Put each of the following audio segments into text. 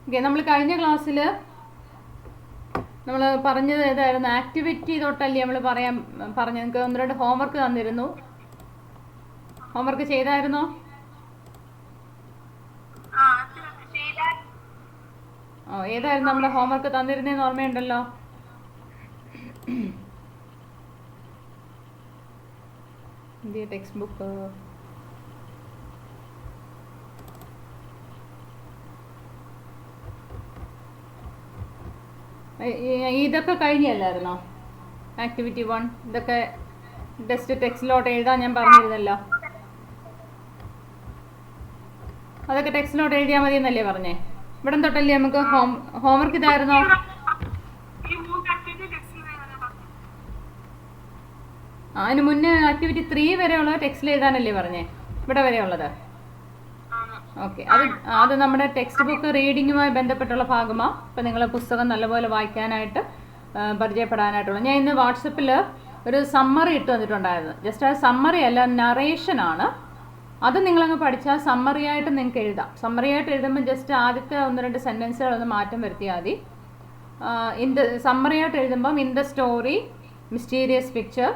Okay, നമ്മൾ കഴിഞ്ഞ ക്ലാസ്സിൽ നമ്മൾ പറഞ്ഞത് ഏതായിരുന്നു? ആക്ടിവിറ്റി തൊട്ടല്ലേ നമ്മൾ പറഞ്ഞു. നിങ്ങൾക്ക് 1-2 ഹോംവർക്ക് തന്നിരുന്നു. ഹോംവർക്ക് ചെയ്തായിരുന്നോ? ഏതായിരുന്നു നമ്മുടെ ഹോംവർക്ക് തന്നിരുന്നതെന്ന് ഓർമ്മയുണ്ടല്ലോ? ടെക്സ്റ്റ് ബുക്ക് ഇതൊക്കെ കഴിഞ്ഞല്ലായിരുന്നോ? ആക്ടിവിറ്റി 1 ഇതൊക്കെ ടെക്സ്റ്റിലോട്ട് എഴുതാൻ ഞാൻ പറഞ്ഞിരുന്നല്ലോ. അതൊക്കെ ടെക്സ്റ്റിലോട്ട് എഴുതിയാൽ മതി എന്നല്ലേ പറഞ്ഞേ? ഇവിടെ തൊട്ടല്ലേ നമുക്ക് ഹോംവർക്ക് ഇതായിരുന്നോ? അതിന് മുന്നേ ആക്ടിവിറ്റി 3 വരെയുള്ളത് ടെക്സ്റ്റിൽ എഴുതാനല്ലേ പറഞ്ഞേ? ഇവിടെ വരെയുള്ളത്. ഓക്കെ, അത് നമ്മുടെ ടെക്സ്റ്റ് ബുക്ക് റീഡിങ്ങുമായി ബന്ധപ്പെട്ടുള്ള ഭാഗമാണ്. അപ്പം നിങ്ങൾ പുസ്തകം നല്ലപോലെ വായിക്കാനായിട്ട് പരിചയപ്പെടാനായിട്ടുള്ള. ഞാൻ ഇന്ന് വാട്സപ്പിൽ ഒരു സമ്മറി ഇട്ട് തന്നിട്ടുണ്ടായിരുന്നു. ജസ്റ്റ് ആ സമ്മറി അല്ല, നറേഷനാണ്. അത് നിങ്ങളങ്ങ് പഠിച്ചാൽ സമ്മറി ആയിട്ട് നിങ്ങൾക്ക് എഴുതാം. സമ്മറി ആയിട്ട് എഴുതുമ്പോൾ ജസ്റ്റ് ആദ്യത്തെ 1-2 സെൻറ്റൻസുകളൊന്ന് മാറ്റം വരുത്തിയാൽ മതി. സമ്മറി ആയിട്ട് എഴുതുമ്പം in the story mysterious picture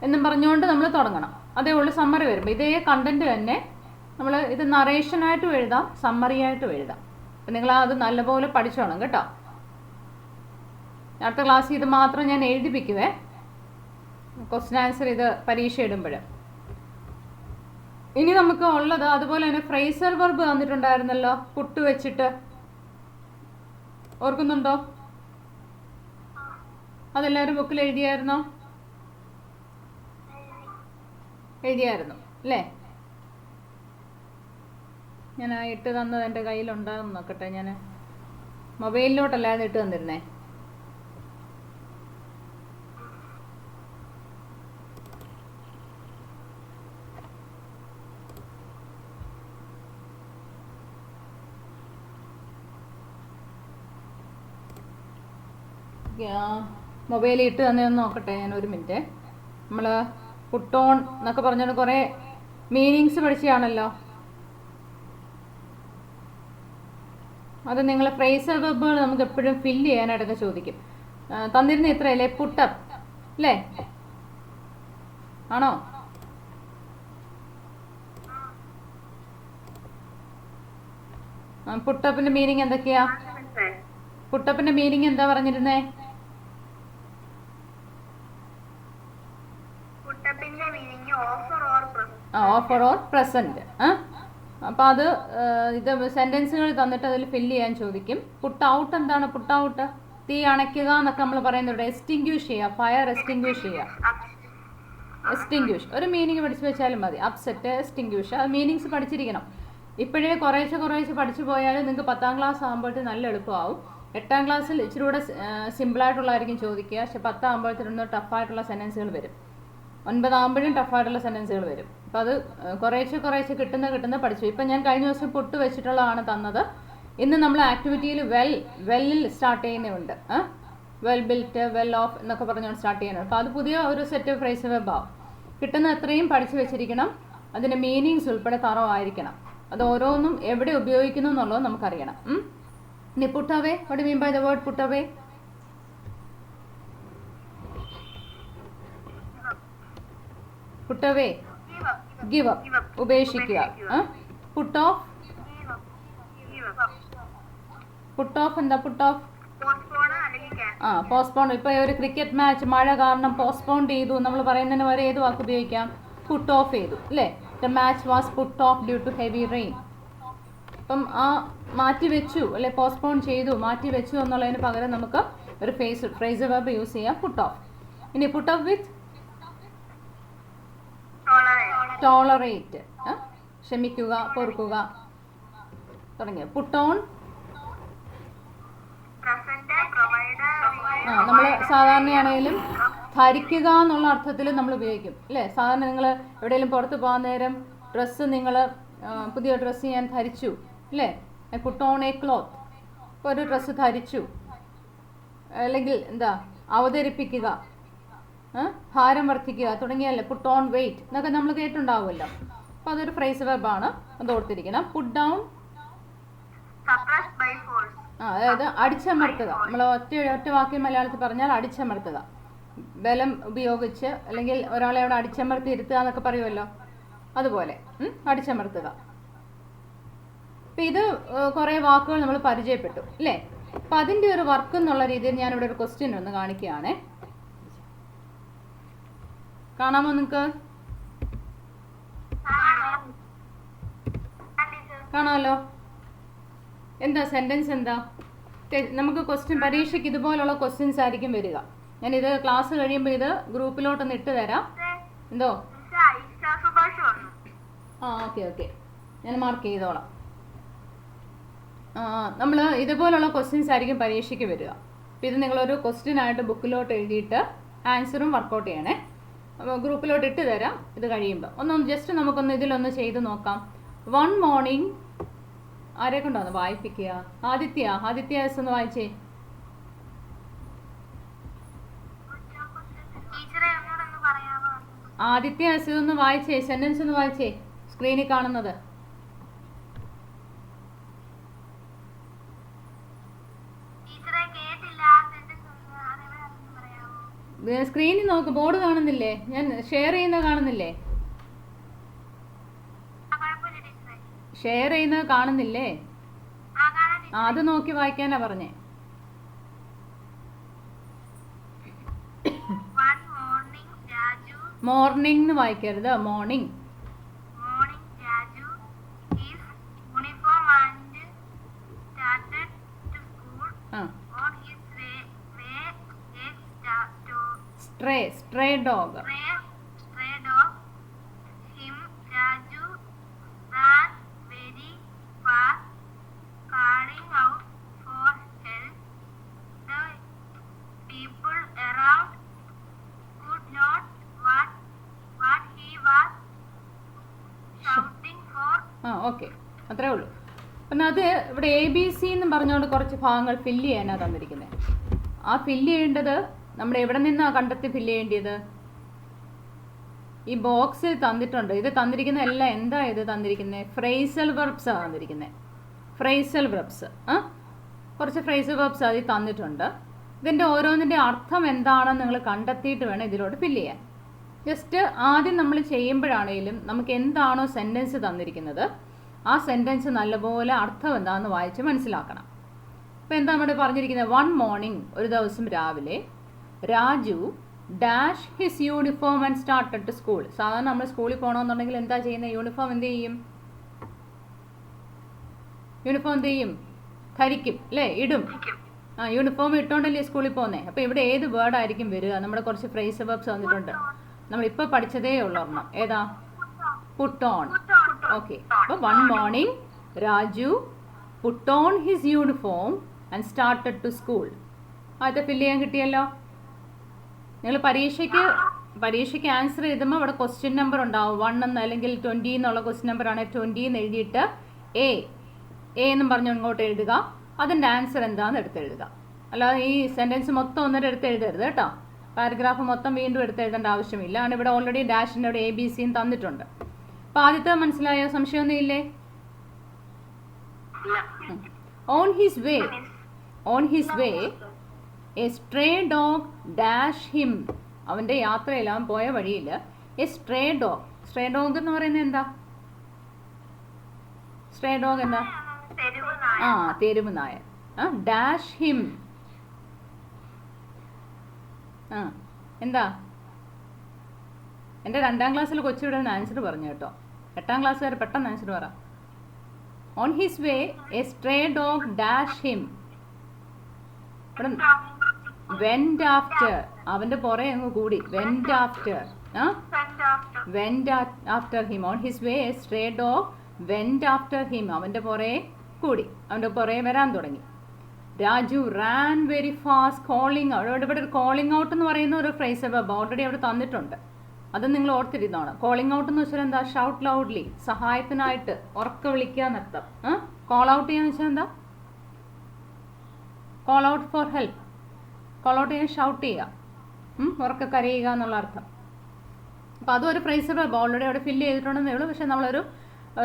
എന്നും പറഞ്ഞുകൊണ്ട് നമ്മൾ തുടങ്ങണം. അതേ ഉള്ളൂ സമ്മറി വരുമ്പോൾ. ഇതേ കണ്ടൻറ്റ് തന്നെ നമ്മൾ ഇത് നറേഷനായിട്ടും എഴുതാം, സമ്മറി ആയിട്ടും എഴുതാം. അപ്പം നിങ്ങൾ അത് നല്ലപോലെ പഠിച്ചോണം കേട്ടോ. അടുത്ത ക്ലാസ്സിൽ ഇത് മാത്രം ഞാൻ എഴുതിപ്പിക്കുവേ, ക്വസ്റ്റ്യൻ ആൻസർ ഇത് പരീക്ഷ ഇടുമ്പോൾ. ഇനി നമുക്ക് ഉള്ളത് അതുപോലെ തന്നെ ഫ്രേസൽ വെർബ് തന്നിട്ടുണ്ടായിരുന്നല്ലോ, പുട്ട് വെച്ചിട്ട്. ഓർക്കുന്നുണ്ടോ? അതെല്ലാവരും ബുക്കിൽ എഴുതിയായിരുന്നോ? എഴുതിയായിരുന്നു അല്ലേ? ഞാൻ ആ ഇട്ട് തന്നത് എൻ്റെ കയ്യിലുണ്ടാകും, നോക്കട്ടെ. ഞാൻ മൊബൈലിലോട്ടല്ലാതെ ഇട്ട് തന്നിരുന്നേ. മൊബൈലിൽ ഇട്ട് തന്നെയൊന്ന് നോക്കട്ടെ ഞാൻ, ഒരു മിനിറ്റ്. നമ്മൾ പുട്ടോൺ എന്നൊക്കെ പറഞ്ഞുകൊണ്ട് കുറേ മീനിങ്സ് പഠിച്ചതാണല്ലോ. അത് നിങ്ങൾ ഫ്രേസൽ വെർബുകൾ നമുക്ക് എപ്പോഴും ഫില്ല് ചെയ്യാനായിട്ടൊക്കെ ചോദിക്കും. തന്നിരുന്ന ഇത്രയല്ലേ? പുട്ടപ്പ് അല്ലേ? ആണോ? പുട്ടപ്പിന്റെ മീനിങ് എന്തൊക്കെയാ? പുട്ടപ്പിന്റെ മീനിങ് എന്താ പറഞ്ഞിരുന്നേ? Offer or present. അപ്പോൾ അത് ഇത് സെൻറ്റൻസുകൾ തന്നിട്ട് അതിൽ ഫില്ല് ചെയ്യാൻ ചോദിക്കും. പുട്ട് ഔട്ട് എന്താണ്? പുട്ട് ഔട്ട് തീ അണയ്ക്കുക എന്നൊക്കെ നമ്മൾ പറയുന്നുണ്ട്. എക്സ്റ്റിങ്ക്യൂഷ് ചെയ്യുക, ഫയർ എക്സ്റ്റിങ്ക്യൂഷ് ചെയ്യുക. എക്സ്റ്റിങ്ക്യൂഷ് ഒരു മീനിങ് പഠിച്ചു വെച്ചാലും മതി. അപ്സെറ്റ്, എക്സ്റ്റിങ്ക്യൂഷ്, അത് മീനിങ്സ് പഠിച്ചിരിക്കണം. ഇപ്പോഴേ കുറേശ്ശെ പഠിച്ചു പോയാൽ നിങ്ങൾക്ക് 10ാം ക്ലാസ് ആകുമ്പോഴത്തേക്ക് നല്ല എളുപ്പമാവും. 8ാം ക്ലാസ്സിൽ ഇച്ചിരി കൂടെ സിമ്പിളായിട്ടുള്ളതായിരിക്കും ചോദിക്കുക. പക്ഷെ 10 ആകുമ്പോഴത്തേക്കൊന്ന് ടഫായിട്ടുള്ള സെൻറ്റൻസുകൾ വരും. 9 ആകുമ്പോഴും ടഫായിട്ടുള്ള സെൻറ്റൻസുകൾ വരും. അപ്പോൾ അത് കുറേശ്ശെ കിട്ടുന്ന പഠിച്ചു. ഇപ്പം ഞാൻ കഴിഞ്ഞ ദിവസം പുട്ട് വെച്ചിട്ടുള്ളതാണ് തന്നത്. ഇന്ന് നമ്മൾ ആക്ടിവിറ്റിയിൽ വെല്ലിൽ സ്റ്റാർട്ട് ചെയ്യുന്നുണ്ട്. വെൽ ബിൽറ്റ്, വെൽ ഓഫ് എന്നൊക്കെ പറഞ്ഞുകൊണ്ട് സ്റ്റാർട്ട് ചെയ്യുന്നുണ്ട്. അപ്പോൾ അത് പുതിയ ഒരു സെറ്റ് ഫ്രേസ് വെബാവും. കിട്ടുന്ന എത്രയും പഠിച്ചു വെച്ചിരിക്കണം. അതിൻ്റെ മീനിങ്സ് ഉൾപ്പെടെ തറവായിരിക്കണം. അത് ഓരോന്നും എവിടെ ഉപയോഗിക്കുന്നു എന്നുള്ളത് നമുക്കറിയണം. ഇനി put away, what do you mean by the word put away? Put away, give up, ഉപേക്ഷിക്കുക. പുട്ട് ഓഫ്, പുട്ട് ഓഫ് എന്താ? Put off postpone. ഇപ്പോൾ ഒരു ക്രിക്കറ്റ് മാച്ച് മഴ കാരണം പോസ്റ്റ്പോൺ ചെയ്തു നമ്മൾ പറയുന്നതിന് വരെ ഏത് വാക്ക് ഉപയോഗിക്കാം? പുട്ട് ഓഫ് ചെയ്തു അല്ലേ? The match was put off due to heavy rain. അപ്പം ആ മാറ്റി വെച്ചു അല്ലെ, പോസ്റ്റ്പോൺ ചെയ്തു, മാറ്റി വെച്ചു എന്നുള്ളതിന് പകരം നമുക്ക് ഒരു ഫ്രേസൽ വെർബ് യൂസ് ചെയ്യാം, പുട്ട് ഓഫ്. ഇനി പുട്ട് ഓഫ് വിത്ത് ടോളറേറ്റ്, ക്ഷമിക്കുക, പൊറുക്കുക തുടങ്ങിയ. പുട്ട് ഓൺ നമ്മൾ സാധാരണയാണെങ്കിലും ധരിക്കുക എന്നുള്ള അർത്ഥത്തിൽ നമ്മൾ ഉപയോഗിക്കും അല്ലേ? സാധാരണ നിങ്ങൾ എവിടെയെങ്കിലും പുറത്ത് പോകാൻ നേരം ഡ്രസ്സ്, നിങ്ങൾ പുതിയ ഡ്രസ്സ് ഞാൻ ധരിച്ചു അല്ലേ? പുട്ട് ഓൺ എ ക്ലോത്ത്, ഒരു ഡ്രസ്സ് ധരിച്ചു. അല്ലെങ്കിൽ എന്താ, അവതരിപ്പിക്കുക, ഭാരം വർദ്ധിക്കുക തുടങ്ങിയല്ലേ? പുട്ട് ഓൺ വെയിറ്റ് എന്നൊക്കെ നമ്മൾ കേട്ടിട്ടുണ്ടാവുമല്ലോ. അപ്പോൾ അതൊരു ഫ്രേസ് വെർബാണ്, അത് ഓർത്തിരിക്കണം. പുട്ട് ഡൗൺ അതായത് അടിച്ചമർത്തുക. നമ്മൾ ഒറ്റ വാക്യം മലയാളത്തിൽ പറഞ്ഞാൽ അടിച്ചമർത്തുക. ബലം ഉപയോഗിച്ച് അല്ലെങ്കിൽ ഒരാളെ അവിടെ അടിച്ചമർത്തി ഇരുത്തുക എന്നൊക്കെ പറയുമല്ലോ, അതുപോലെ അടിച്ചമർത്തുക. അപ്പം ഇത് കുറേ വാക്കുകൾ നമ്മൾ പരിചയപ്പെട്ടു അല്ലേ. അപ്പം അതിൻ്റെ ഒരു വർക്ക് എന്നുള്ള രീതിയിൽ ഞാനിവിടെ ഒരു ക്വസ്റ്റ്യൻ ഒന്ന് കാണിക്കുകയാണേ. കാണാമോ നിങ്ങൾക്ക്? കാണാമല്ലോ. എന്താ സെൻറ്റൻസ് എന്താ? നമുക്ക് ക്വസ്റ്റ്യൻ പരീക്ഷയ്ക്ക് ഇതുപോലുള്ള ക്വസ്റ്റ്യൻസ് ആയിരിക്കും വരിക. ഞാനിത് ക്ലാസ് കഴിയുമ്പോൾ ഇത് ഗ്രൂപ്പിലോട്ടൊന്ന് ഇട്ട് തരാം. എന്തോ? ഓക്കെ ഞാൻ മാർക്ക് ചെയ്തോളാം. നമ്മൾ ഇതുപോലുള്ള ക്വസ്റ്റ്യൻസ് ആയിരിക്കും പരീക്ഷയ്ക്ക് വരിക. അപ്പോൾ ഇത് നിങ്ങളൊരു ക്വസ്റ്റ്യൻ ആയിട്ട് ബുക്കിലോട്ട് എഴുതിയിട്ട് ആൻസറും വർക്കൗട്ട് ചെയ്യണേ. ഗ്രൂപ്പിലോട്ട് ഇട്ട് തരാം ഇത് കഴിയുമ്പോൾ. ജസ്റ്റ് നമുക്കൊന്ന് ഇതിലൊന്ന് ചെയ്ത് നോക്കാം. വൺ മോർണിംഗ് ആരെ കൊണ്ടാന്ന് വായിപ്പിക്കുക? ആദിത്യ എസ് ഒന്ന് വായിച്ചേ. ആദിത്യ എസ് ഒന്ന് വായിച്ചേ, സെന്റൻസ് ഒന്ന് വായിച്ചേ, സ്ക്രീനിൽ കാണുന്നത്. സ്ക്രീനിൽ നോക്ക്, ബോർഡ് കാണുന്നില്ലേ? ഞാൻ ഷെയർ ചെയ്യുന്നത് കാണുന്നില്ലേ? ഷെയർ ചെയ്യുന്നത് കാണുന്നില്ലേ? അത് നോക്കി വായിക്കാനാ പറഞ്ഞേ. മോർണിംഗ് എന്ന് വായിക്കരുത്, morning. stray dog. Him Raju ran very fast, calling out for help. The people around could not what he was shouting for. Okay, അത്രേ ഉള്ളൂ. പിന്നെ അത് ഇവിടെ ABC എന്ന് പറഞ്ഞുകൊണ്ട് കുറച്ച് ഭാഗങ്ങൾ ഫില്ല് ചെയ്യാനാണ് തന്നിരിക്കുന്നത്. ആ ഫില്ല് ചെയ്യേണ്ടത് നമ്മൾ എവിടെ നിന്നാണ് കണ്ടെത്തി ഫില്ല് ചെയ്യേണ്ടത്? ഈ ബോക്സിൽ തന്നിട്ടുണ്ട്. ഇത് തന്നിരിക്കുന്ന എല്ലാം എന്താ ഇത് തന്നിരിക്കുന്നത്? ഫ്രേസൽ വെർബ്സ് ആണ് തന്നിരിക്കുന്നത്. ഫ്രേസൽ വെർബ്സ്, കുറച്ച് ഫ്രേസൽ വെർബ്സ് അതിൽ തന്നിട്ടുണ്ട്. ഇതിൻ്റെ ഓരോന്നിൻ്റെ അർത്ഥം എന്താണെന്ന് നിങ്ങൾ കണ്ടെത്തിയിട്ട് വേണം ഇതിലോട്ട് ഫില്ല് ചെയ്യാൻ. ജസ്റ്റ് ആദ്യം നമ്മൾ ചെയ്യുമ്പോഴാണെങ്കിലും നമുക്ക് എന്താണോ സെൻറ്റൻസ് തന്നിരിക്കുന്നത് ആ സെൻറ്റൻസ് നല്ലപോലെ അർത്ഥം എന്താണെന്ന് വായിച്ച് മനസ്സിലാക്കണം. അപ്പോൾ എന്താ നമ്മുടെ പറഞ്ഞിരിക്കുന്നത്? വൺ മോർണിംഗ്, ഒരു ദിവസം രാവിലെ, Raju dash his uniform and started to school. സാധാരണ നമ്മൾ സ്കൂളിൽ പോകണമെന്നുണ്ടെങ്കിൽ എന്താ ചെയ്യുന്നത്? യൂണിഫോം എന്ത് ചെയ്യും? യൂണിഫോം എന്ത് ചെയ്യും? ധരിക്കും അല്ലേ, ഇടും. യൂണിഫോം ഇട്ടുകൊണ്ടല്ലേ സ്കൂളിൽ പോകുന്നത്. അപ്പോൾ ഇവിടെ ഏത് വേർഡായിരിക്കും വരിക? നമ്മുടെ കുറച്ച് ഫ്രേസ് വെർബ്സ് വന്നിട്ടുണ്ട്. നമ്മളിപ്പോൾ പഠിച്ചതേ ഉള്ളൊരെണ്ണം. ഏതാ? Put on. ഓക്കെ, അപ്പോൾ one morning Raju put on his uniform and started to school. ആദ്യത്തെ ഫില്ല് ചെയ്യാൻ കിട്ടിയല്ലോ. നിങ്ങൾ പരീക്ഷയ്ക്ക് ആൻസർ എഴുതുമ്പോൾ അവിടെ ക്വസ്റ്റ്യൻ നമ്പർ ഉണ്ടാവും. 1 എന്ന് അല്ലെങ്കിൽ 20 എന്നുള്ള ക്വസ്റ്റ്യൻ നമ്പർ ആണെങ്കിൽ 20 എന്ന് എഴുതിയിട്ട് എ എന്നും പറഞ്ഞു ഇങ്ങോട്ട് എഴുതുക. അതിൻ്റെ ആൻസർ എന്താണെന്ന് എടുത്തെഴുതുക. അല്ലാതെ ഈ സെൻറ്റൻസ് മൊത്തം ഒന്നിട്ട് എടുത്തെഴുതരുത് കേട്ടോ. പാരഗ്രാഫ് മൊത്തം വീണ്ടും എടുത്തെഴുതേണ്ട ആവശ്യമില്ല. ആണ് ഇവിടെ ഓൾറെഡി ഡാഷിൻ്റെ അവിടെ ABC തന്നിട്ടുണ്ട്. അപ്പോൾ ആദ്യത്തെ മനസ്സിലായോ? സംശയമൊന്നും ഇല്ലേ? On his way a stray dog dash him. അവൻ്റെ യാത്രയിൽ, അവൻ പോയ വഴിയിൽ എ സ്ട്രേ ഡോഗ് എന്ന് പറയുന്നത് എന്താ? സ്ട്രേ ഡോഗ് എന്താ? തെരുവ് നായ. ഡാഷ് ഹിം എന്താ? എൻ്റെ 2ാം ക്ലാസ്സിൽ കൊച്ചിയുടെ ആൻസർ പറഞ്ഞു കേട്ടോ. 8ാം ക്ലാസ് വരെ പെട്ടെന്ന് ആൻസർ പറ. On his way a stray dog dash him. Went after, അവൻ്റെ പുറകെ അങ്ങ് കൂടി. Went after him. On his way a stray dog went after him. അവൻ്റെ പുറകെ കൂടി, അവൻ്റെ പുറകെ വരാൻ തുടങ്ങി. Raju ran very fast calling out. ഇവിടെ ഒരു കോളിംഗ് ഔട്ട് എന്ന് പറയുന്ന ഒരു ഫ്രേസ് വെർബ് ഓൾറെഡി അവിടെ തന്നിട്ടുണ്ട്. അത് നിങ്ങൾ ഓർത്തിരുന്നതാണ്. കോളിംഗ് ഔട്ട് എന്ന് വെച്ചാൽ എന്താ? ഷൗട്ട് ലൗഡ്ലി, സഹായത്തിനായിട്ട് ഉറക്കെ വിളിക്കുക എന്നർത്ഥം. കോൾ ഔട്ട് ചെയ്യാന്ന് വെച്ചാൽ എന്താ? Call out for help. Call out ചെയ്യാൻ ഷൗട്ട് ചെയ്യുക, ഉറക്കെ കരയുക എന്നുള്ള അർത്ഥം. അപ്പോൾ അതും ഒരു ഫ്രേസ് വെർബ് ഓൾറെഡി അവിടെ ഫില്ല് ചെയ്തിട്ടുണ്ടെന്നേ ഉള്ളൂ. പക്ഷേ നമ്മളൊരു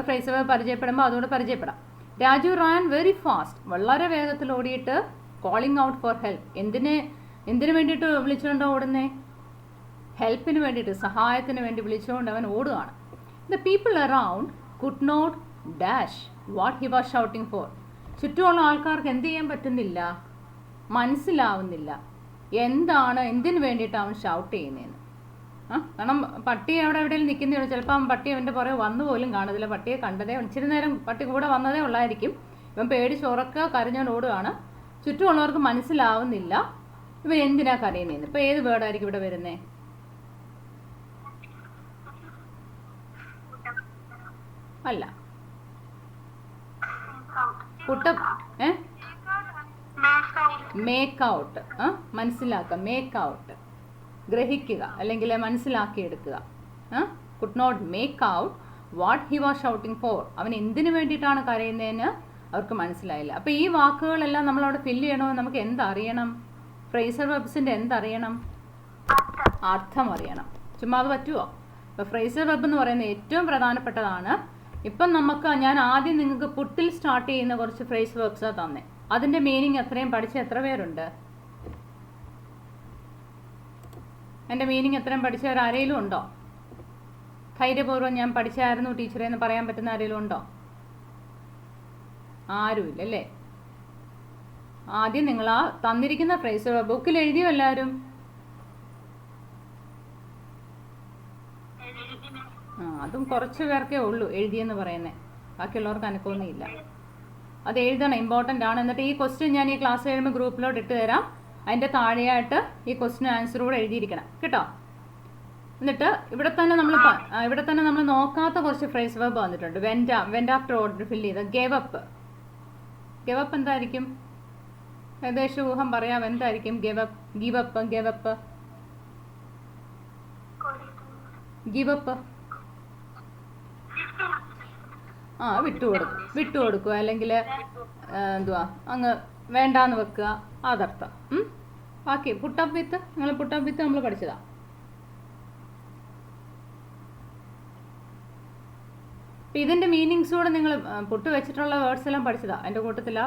ഫ്രേസ് വെർബ് പരിചയപ്പെടുമ്പോൾ അതുകൊണ്ട് പരിചയപ്പെടാം. രാജു റാൻ വെരി ഫാസ്റ്റ്, വളരെ വേഗത്തിൽ ഓടിയിട്ട് കോളിംഗ് ഔട്ട് ഫോർ ഹെൽപ്പ്. എന്തിനു വേണ്ടിയിട്ട് വിളിച്ചുകൊണ്ട് ഓടുന്നേ? ഹെൽപ്പിന് വേണ്ടിയിട്ട്, സഹായത്തിന് വേണ്ടി വിളിച്ചുകൊണ്ട് അവൻ ഓടുകയാണ്. The people around could not dash what he was shouting for. ചുറ്റുമുള്ള ആൾക്കാർക്ക് എന്ത് ചെയ്യാൻ പറ്റുന്നില്ല, മനസ്സിലാവുന്നില്ല എന്തിനു വേണ്ടിയിട്ട് അവൻ ഷൗട്ട് ചെയ്യുന്നതെന്ന്. കാരണം പട്ടി അവിടെ എവിടെയെങ്കിലും നിൽക്കുന്നതാണ്, ചിലപ്പോൾ അവൻ പട്ടി അവൻ്റെ പുറകെ വന്നു പോലും കാണത്തില്ല. പട്ടിയെ കണ്ടതേ, ഇച്ചിരി നേരം പട്ടി കൂടെ വന്നതേ ഉള്ളായിരിക്കും. ഇവൻ പേടിച്ചുറക്കുക കരഞ്ഞോണ്ട് ഓടുകയാണ്. ചുറ്റുമുള്ളവർക്ക് മനസ്സിലാവുന്നില്ല ഇവൻ എന്തിനാ കരയുന്നതെന്ന്. ഇപ്പോൾ ഏത് വേർഡായിരിക്കും ഇവിടെ വരുന്നേ? അല്ല, മേക്ക് ഔട്ട്. മനസ്സിലാക്കുക, മേക്ക് ഔട്ട്, ഗ്രഹിക്കുക അല്ലെങ്കിൽ മനസ്സിലാക്കിയെടുക്കുക. Could not make out what he was shouting for. അവൻ എന്തിനു വേണ്ടിയിട്ടാണ് കരയുന്നതെന്ന് അവർക്ക് മനസ്സിലായില്ല. അപ്പോൾ ഈ വാക്കുകളെല്ലാം നമ്മളവിടെ ഫില്ല് ചെയ്യണമെന്ന് നമുക്ക് എന്തറിയണം? ഫ്രേസർ വെബ്സിൻ്റെ എന്തറിയണം? അർത്ഥം അറിയണം. ചുമ്മാ അത് പറ്റുമോ? അപ്പോൾ ഫ്രേസർ വെബ് എന്ന് പറയുന്നത് ഏറ്റവും പ്രധാനപ്പെട്ടതാണ്. ഇപ്പം ഞാൻ ആദ്യം നിങ്ങൾക്ക് പുട്ടിൽ സ്റ്റാർട്ട് ചെയ്യുന്ന കുറച്ച് ഫ്രേസ് വെബ്സാണ് തന്നെ. അതിൻ്റെ മീനിങ് എത്രയും പഠിച്ച എത്ര പേരുണ്ട്? എൻ്റെ മീനിങ് എത്രയും പഠിച്ചവർ ആരെങ്കിലും ഉണ്ടോ? ധൈര്യപൂർവ്വം ഞാൻ പഠിച്ചായിരുന്നു ടീച്ചറെ എന്ന് പറയാൻ പറ്റുന്ന ആരെങ്കിലും ഉണ്ടോ? ആരുമില്ല അല്ലേ? ആദ്യം നിങ്ങൾ ആ തന്നിരിക്കുന്ന ഫ്രേസ് ബുക്കിൽ എഴുതിയോ എല്ലാവരും? അതും കുറച്ച് പേർക്കേ ഉള്ളൂ എഴുതിയെന്ന് പറയുന്നത്, ബാക്കിയുള്ളവർക്ക് അനക്കൊന്നുമില്ല. അത് എഴുതണം, ഇമ്പോർട്ടൻ്റ് ആണ്. എന്നിട്ട് ഈ ക്വസ്റ്റ്യൻ ഞാൻ ഈ ക്ലാസ് കഴിയുമ്പോൾ ഗ്രൂപ്പിലോട്ട് ഇട്ട് തരാം. അതിൻ്റെ താഴെയായിട്ട് ഈ ക്വസ്റ്റ്യൻ ആൻസർ കൂടെ എഴുതിയിരിക്കണം കേട്ടോ. എന്നിട്ട് ഇവിടെ തന്നെ നമ്മൾ നോക്കാത്ത കുറച്ച് ഫ്രേസ് വെബ് വന്നിട്ടുണ്ട്. വെൻറ്റ് ആഫ്റ്റർ ഓർഡർ ഫില്ല് ചെയ്ത് ഗേവ് അപ്പ്. എന്തായിരിക്കും? ഏകദേശം ഊഹം പറയാം. എന്തായിരിക്കും ഗിവ് അപ്പ്? വിട്ടുകൊടുക്കുക അല്ലെങ്കിൽ എന്തുവാ അങ്ങ് വേണ്ടാന്ന് വെക്കുക, അതർത്ഥം. ബാക്കി പുട്ടപ്പ് വിത്ത് നമ്മൾ പഠിച്ചതാ. ഇതിൻ്റെ മീനിങ്സ് കൂടെ നിങ്ങൾ പുട്ട് വെച്ചിട്ടുള്ള വേർഡ്സ് എല്ലാം പഠിച്ചതാ, എൻ്റെ കൂട്ടത്തിലാ,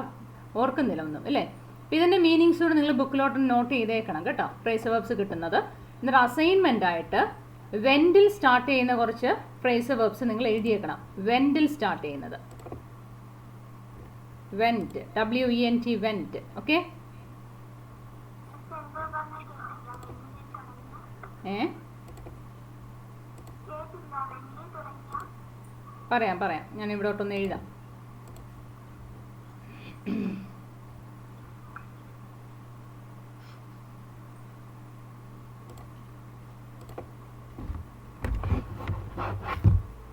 ഓർക്കുന്നില്ല ഒന്നും അല്ലേ? അപ്പം ഇതിൻ്റെ മീനിങ്സ് കൂടെ നിങ്ങൾ ബുക്കിലോട്ട് നോട്ട് ചെയ്തേക്കണം കേട്ടോ, ഫ്രേസ് വെബ്സ് കിട്ടുന്നത്. എന്നിട്ട് അസൈൻമെൻ്റ് ആയിട്ട് വെൻറ്റിൽ സ്റ്റാർട്ട് ചെയ്യുന്ന കുറച്ച് ഫ്രേസ് വെബ്സ് നിങ്ങൾ എഴുതിയേക്കണം. വെൻറ്റിൽ സ്റ്റാർട്ട് ചെയ്യുന്നത്, വെൻറ്റ്, WENT, വെൻറ്റ്. ഓക്കെ, പറയാം ഞാൻ ഇവിടോട്ടൊന്ന് എഴുതാം.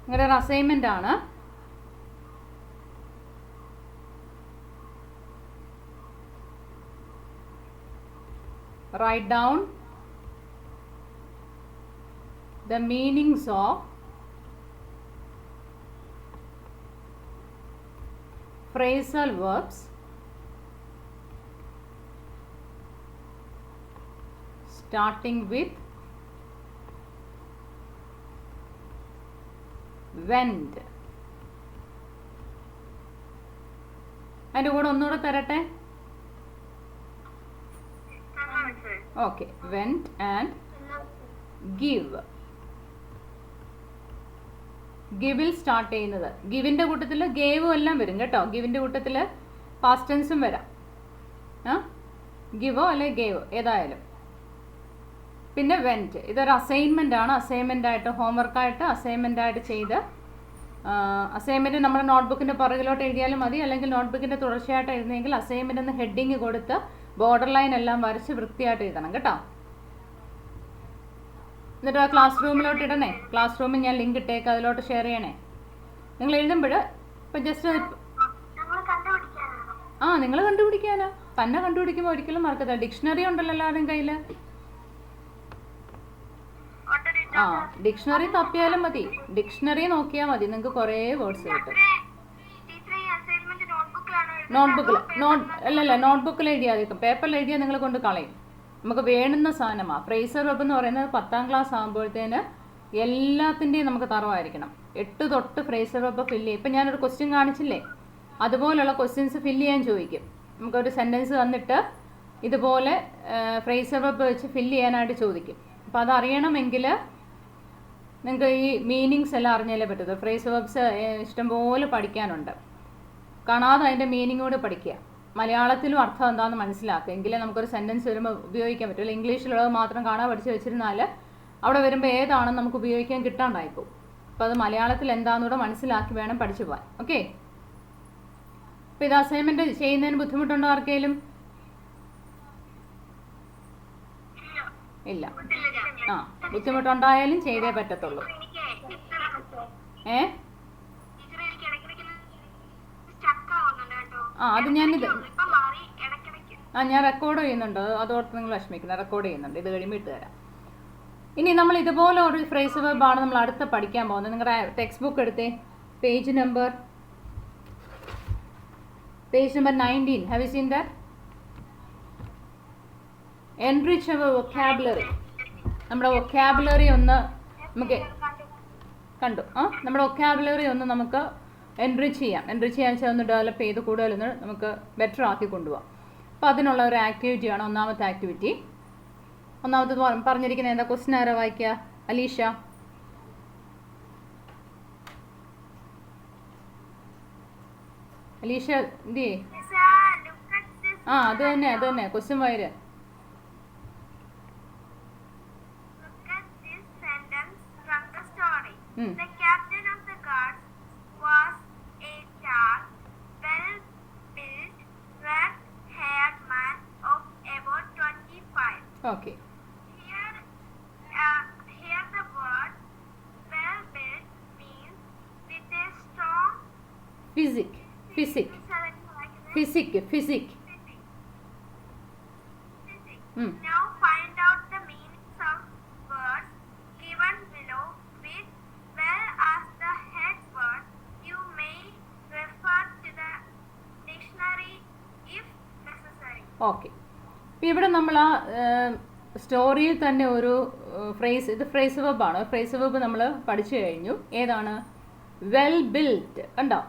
നിങ്ങളുടെ ഒരു അസൈൻമെൻ്റ് ആണ്. Write down the meanings of phrasal verbs starting with went. അതിൻ്റെ കൂടെ ഒന്നുകൂടെ തരട്ടെ. Okay, went and give. ഗിവിൽ സ്റ്റാർട്ട് ചെയ്യുന്നത്, ഗിവിൻ്റെ കൂട്ടത്തിൽ ഗേവും എല്ലാം വരും കേട്ടോ. ഗിവിൻ്റെ കൂട്ടത്തിൽ പാസ്റ്റ് ടെൻസും വരാം. ഗിവോ അല്ലെ ഗേവോ ഏതായാലും. പിന്നെ വെൻറ്റ്, ഇതൊരു അസൈൻമെൻ്റ് ആണ്. അസൈൻമെൻ്റ് ആയിട്ട്, ഹോംവർക്കായിട്ട് അസൈൻമെൻ്റ് ആയിട്ട് ചെയ്ത്, അസൈൻമെൻറ്റ് നമ്മുടെ നോട്ട്ബുക്കിൻ്റെ പുറകിലോട്ട് എഴുതിയാലും മതി, അല്ലെങ്കിൽ നോട്ട്ബുക്കിൻ്റെ തുടർച്ചയായിട്ട് എഴുതുന്നെങ്കിൽ അസൈൻമെൻ്റ് എന്ന് ഹെഡിങ് കൊടുത്ത് ബോർഡർ ലൈൻ എല്ലാം വരച്ച് വൃത്തിയായിട്ട് എഴുതണം കേട്ടോ. എന്നിട്ട് ആ ക്ലാസ് റൂമിലോട്ട് ഇടണേ. ക്ലാസ് റൂമിൽ ഞാൻ ലിങ്ക് ഇട്ടേക്ക്, അതിലോട്ട് ഷെയർ ചെയ്യണേ. നിങ്ങൾ എഴുതുമ്പോൾ ഇപ്പം ജസ്റ്റ് നിങ്ങൾ കണ്ടുപിടിക്കാനാ. തന്നെ കണ്ടുപിടിക്കുമ്പോൾ ഒരിക്കലും മറക്കത്തില്ല. ഡിക്ഷണറി ഉണ്ടല്ലോ എല്ലാവരുടെയും കയ്യിൽ. ഡിക്ഷണറി തപ്പിയാലും മതി, ഡിക്ഷണറി നോക്കിയാൽ മതി, നിങ്ങൾക്ക് കുറേ വേർഡ്സ് കിട്ടും. നോട്ട്ബുക്കിൽ എഴുതിയാൽ മതി. പേപ്പറിൽ എഴുതിയാൽ നിങ്ങൾ കൊണ്ട് കളയും. നമുക്ക് വേണ്ടുന്ന സാധനമാണ്. ഫ്രേസർ വെബ് എന്ന് പറയുന്നത് 10ാം ക്ലാസ് ആകുമ്പോഴത്തേന് എല്ലാത്തിൻ്റെയും നമുക്ക് തറവായിരിക്കണം. 8 തൊട്ട് ഫ്രേസർ വെബ് ഫില്ല് ചെയ്യും. ഇപ്പം ഞാനൊരു ക്വസ്റ്റ്യൻ കാണിച്ചില്ലേ, അതുപോലുള്ള ക്വസ്റ്റ്യൻസ് ഫില്ല് ചെയ്യാൻ ചോദിക്കും. നമുക്കൊരു സെൻറ്റൻസ് തന്നിട്ട് ഇതുപോലെ ഫ്രേസൽ വെർബ് വെച്ച് ഫില്ല് ചെയ്യാനായിട്ട് ചോദിക്കും. അപ്പോൾ അതറിയണമെങ്കിൽ നിങ്ങൾക്ക് ഈ മീനിങ്സ് എല്ലാം അറിഞ്ഞാലേ പറ്റത്തുള്ളൂ. ഫ്രേസൽ വെർബ്സ് ഇഷ്ടംപോലെ പഠിക്കാനുണ്ട്. കാണാതെ അതിൻ്റെ മീനിങ് കൂടെ പഠിക്കുക. മലയാളത്തിലും അർത്ഥം എന്താണെന്ന് മനസ്സിലാക്കുക. എങ്കിലേ നമുക്കൊരു സെൻറ്റൻസ് വരുമ്പോൾ ഉപയോഗിക്കാൻ പറ്റുള്ളൂ. ഇംഗ്ലീഷിലുള്ളത് മാത്രം കാണാൻ പഠിച്ച് വെച്ചിരുന്നാൽ അവിടെ വരുമ്പോൾ ഏതാണെന്ന് നമുക്ക് ഉപയോഗിക്കാൻ കിട്ടാണ്ടായിപ്പോവും. അപ്പോൾ അത് മലയാളത്തിൽ എന്താണെന്നൂടെ മനസ്സിലാക്കി വേണം പഠിച്ചു പോകാൻ. ഓക്കെ. അപ്പോൾ ഇത് അസൈൻമെൻറ്റ് ചെയ്യുന്നതിന് ബുദ്ധിമുട്ടുണ്ടോ ആർക്കെങ്കിലും? ഇല്ല. ആ, ബുദ്ധിമുട്ടുണ്ടായാലും ചെയ്തേ പറ്റത്തുള്ളൂ. അത് ഞാൻ റെക്കോർഡ് ചെയ്യുന്നുണ്ട്. അതോർത്ത് നിങ്ങൾ വിഷമിക്കുന്നത്. റെക്കോർഡ് ചെയ്യുന്നുണ്ട്. ഇത് കഴിയുമ്പോൾ ഇട്ട് തരാം. ഇനി നമ്മൾ ഇതുപോലെ ഒരു ഫ്രേസൽ വെർബാണ് നമ്മൾ അടുത്ത് പഠിക്കാൻ പോകുന്നത്. നിങ്ങളുടെ ടെക്സ്റ്റ് ബുക്ക് എടുത്തേ. Page number 19. Have you seen that? Enrich our vocabulary. നമ്മുടെ വൊക്കാബുലറി ഒന്ന് നമുക്ക് കണ്ടു. നമ്മുടെ വൊക്കാബുലറി ഒന്ന് നമുക്ക് എൻറിച്ച് ചെയ്യാൻ വെച്ചാൽ ഒന്ന് ഡെവലപ്പ് ചെയ്ത് കൂടുതലൊന്ന് നമുക്ക് ബെറ്റർ ആക്കി കൊണ്ടുപോകാം. അപ്പോൾ അതിനുള്ള ഒരു ആക്ടിവിറ്റിയാണ് ഒന്നാമത്തെ ആക്ടിവിറ്റി. ഒന്നാമത്തത് പറഞ്ഞിരിക്കുന്നത് എന്താ? ക്വസ്റ്റ്യൻ ആരാ വായിക്കുക? അലീഷ. അലീഷ എന്ത് ചെയ്യേ? അത് തന്നെ question വായിര്. The captain of the guards was a tall, well-built, red-haired man of about 25. Okay. Here the word well-built means with a strong physique. Now find out the meanings of words given below with well as the head word. You may refer to the dictionary if necessary. Okay. ഇവിടെ നമ്മൾ ആ സ്റ്റോറിയിൽ തന്നെ ഒരു phrase, ഇത് phrase വെർബാണ്. Phrase verb നമ്മൾ പഠിച്ചു കഴിഞ്ഞു. ഏതാണ്? Well built. കണ്ടോ?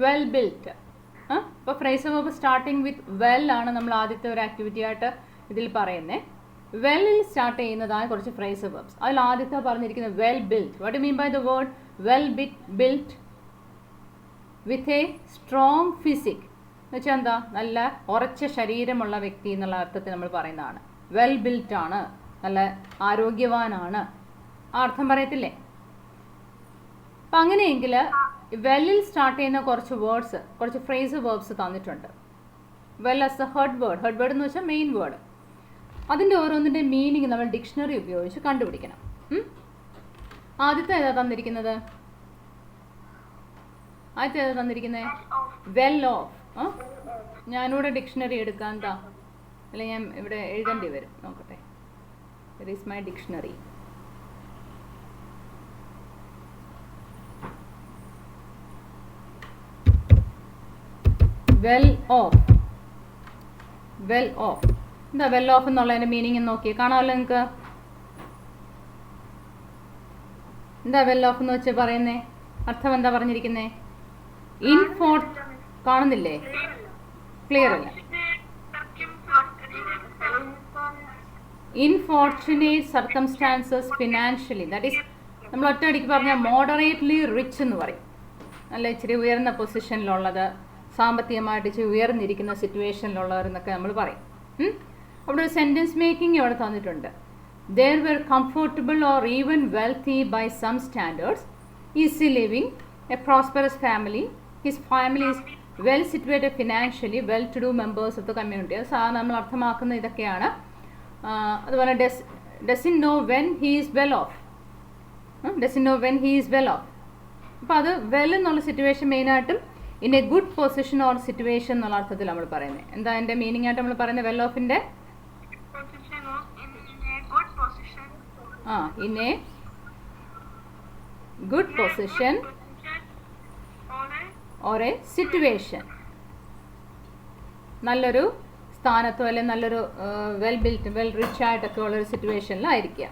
Well built. അപ്പോൾ phrase verb starting with well ആണ് നമ്മൾ ആദ്യത്തെ ഒരു ആക്ടിവിറ്റി ആയിട്ട് ഇതിൽ പറയുന്നത്. വെല്ലിൽ സ്റ്റാർട്ട് ചെയ്യുന്നതായ കുറച്ച് ഫ്രേസ് വെർബ്സ്. അതിൽ ആദ്യത്തെ പറഞ്ഞിരിക്കുന്നത് well built. What you mean by the word well built? With a strong physique എന്ന് വെച്ചാൽ എന്താ? നല്ല ഉറച്ച ശരീരമുള്ള വ്യക്തി എന്നുള്ള അർത്ഥത്തിൽ നമ്മൾ പറയുന്നതാണ്. വെൽ ബിൽറ്റ് ആണ്, നല്ല ആരോഗ്യവാനാണ്, ആ അർത്ഥം പറയത്തില്ലേ? അപ്പം അങ്ങനെയെങ്കിൽ വെല്ലിൽ സ്റ്റാർട്ട് ചെയ്യുന്ന കുറച്ച് വേർഡ്സ്, കുറച്ച് ഫ്രേസ് വേർബ്സ് തന്നിട്ടുണ്ട്. Well as the head word എന്ന് വെച്ചാൽ മെയിൻ വേർഡ്. അതിൻ്റെ ഓരോന്നിൻ്റെ മീനിങ് നമ്മൾ ഡിക്ഷണറി ഉപയോഗിച്ച് കണ്ടുപിടിക്കണം. ആദ്യത്തെ ഏതാ തന്നിരിക്കുന്നത്? Well of. ഞാനിവിടെ ഡിക്ഷണറി എടുക്കാൻ എന്താ, അല്ലെ ഞാൻ ഇവിടെ എഴുതേണ്ടി വരും. നോക്കട്ടെ. There is my dictionary. Well of എന്താ വെൽ ഓഫ് എന്നുള്ളതിൻ്റെ മീനിങ് നോക്കിയേ, കാണാമല്ലോ നിങ്ങൾക്ക്. എന്താ വെൽ ഓഫ് എന്ന് വെച്ച് പറയുന്നേ? അർത്ഥം എന്താ പറഞ്ഞിരിക്കുന്നേ? കാണുന്നില്ലേ? ക്ലിയർ അല്ല. ഇൻഫോർച്ചുനേറ്റ് സർക്കംസ്റ്റാൻസസ് ഫിനാൻഷ്യലി, ദാറ്റ് ഈസ് നമ്മൾ ഒറ്റയടിക്ക് പറഞ്ഞാൽ മോഡറേറ്റ്ലി റിച്ച് എന്ന് പറയും. നല്ല ഇച്ചിരി ഉയർന്ന പൊസിഷനിലുള്ളത്, സാമ്പത്തികമായിട്ട് ഇച്ചിരി ഉയർന്നിരിക്കുന്ന സിറ്റുവേഷനിലുള്ളവരെന്നൊക്കെ നമ്മൾ പറയും. അവിടെ ഒരു സെൻറ്റൻസ് മേക്കിംഗ് അവിടെ തന്നിട്ടുണ്ട്. There were comfortable or even wealthy by some standards, easy living, a prosperous family. His family is well situated financially, well-to-do members of the community. സാധാരണ നമ്മൾ അർത്ഥമാക്കുന്ന ഇതൊക്കെയാണ്. അതുപോലെ doesn't know when he is well off. അപ്പോൾ അത് well എന്നുള്ള situation മെയിനായിട്ടും in A good position or situation എന്നുള്ള അർത്ഥത്തിൽ നമ്മൾ പറയുന്നത്. എന്താ അതിൻ്റെ മീനിങ് ആയിട്ട് നമ്മൾ പറയുന്നത്? വെൽ ഓഫിൻ്റെ in a good position or a situation. നല്ലൊരു സ്ഥാനത്തോ അല്ലെങ്കിൽ നല്ലൊരു വെൽ ബിൽറ്റ്, വെൽ റിച്ച് ആയിട്ടൊക്കെ ഉള്ളൊരു സിറ്റുവേഷനിലായിരിക്കുക.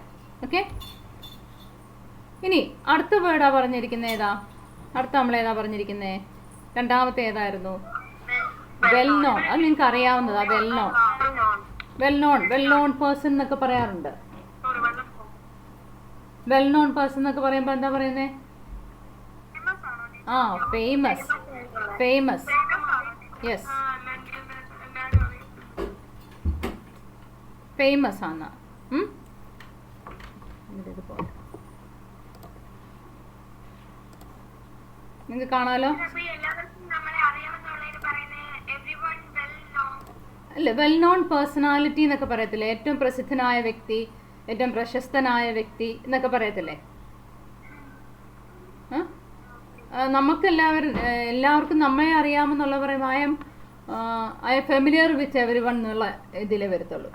ഓക്കെ. ഇനി അടുത്ത വേർഡാ പറഞ്ഞിരിക്കുന്നത് ഏതാ? അടുത്ത നമ്മൾ ഏതാ പറഞ്ഞിരിക്കുന്നത്? രണ്ടാമത്തെ ഏതായിരുന്നു? Well known. അത് നിങ്ങൾക്ക് അറിയാവുന്നതാ. വെൽ നോൺ പേഴ്സൺ എന്നൊക്കെ പറയാറുണ്ട്. വെൽ നോൺ പേഴ്സൺ എന്നൊക്കെ പറയുമ്പോൾ എന്താ പറയുന്നേ? ആ, ഫേമസ്. യെസ്, ഫേമസ് ആണ്. നിങ്ങൾക്ക് കാണാലോ. അല്ല, വെൽ നോൺ പേഴ്സണാലിറ്റി എന്നൊക്കെ പറയത്തില്ലേ? ഏറ്റവും പ്രസിദ്ധനായ വ്യക്തി, ഏറ്റവും പ്രശസ്തനായ വ്യക്തി എന്നൊക്കെ പറയത്തില്ലേ? നമുക്ക് എല്ലാവർക്കും നമ്മെ അറിയാമെന്നുള്ള പറയും I M familiar with every one എന്നുള്ള ഇതിലേ വരത്തുള്ളൂ.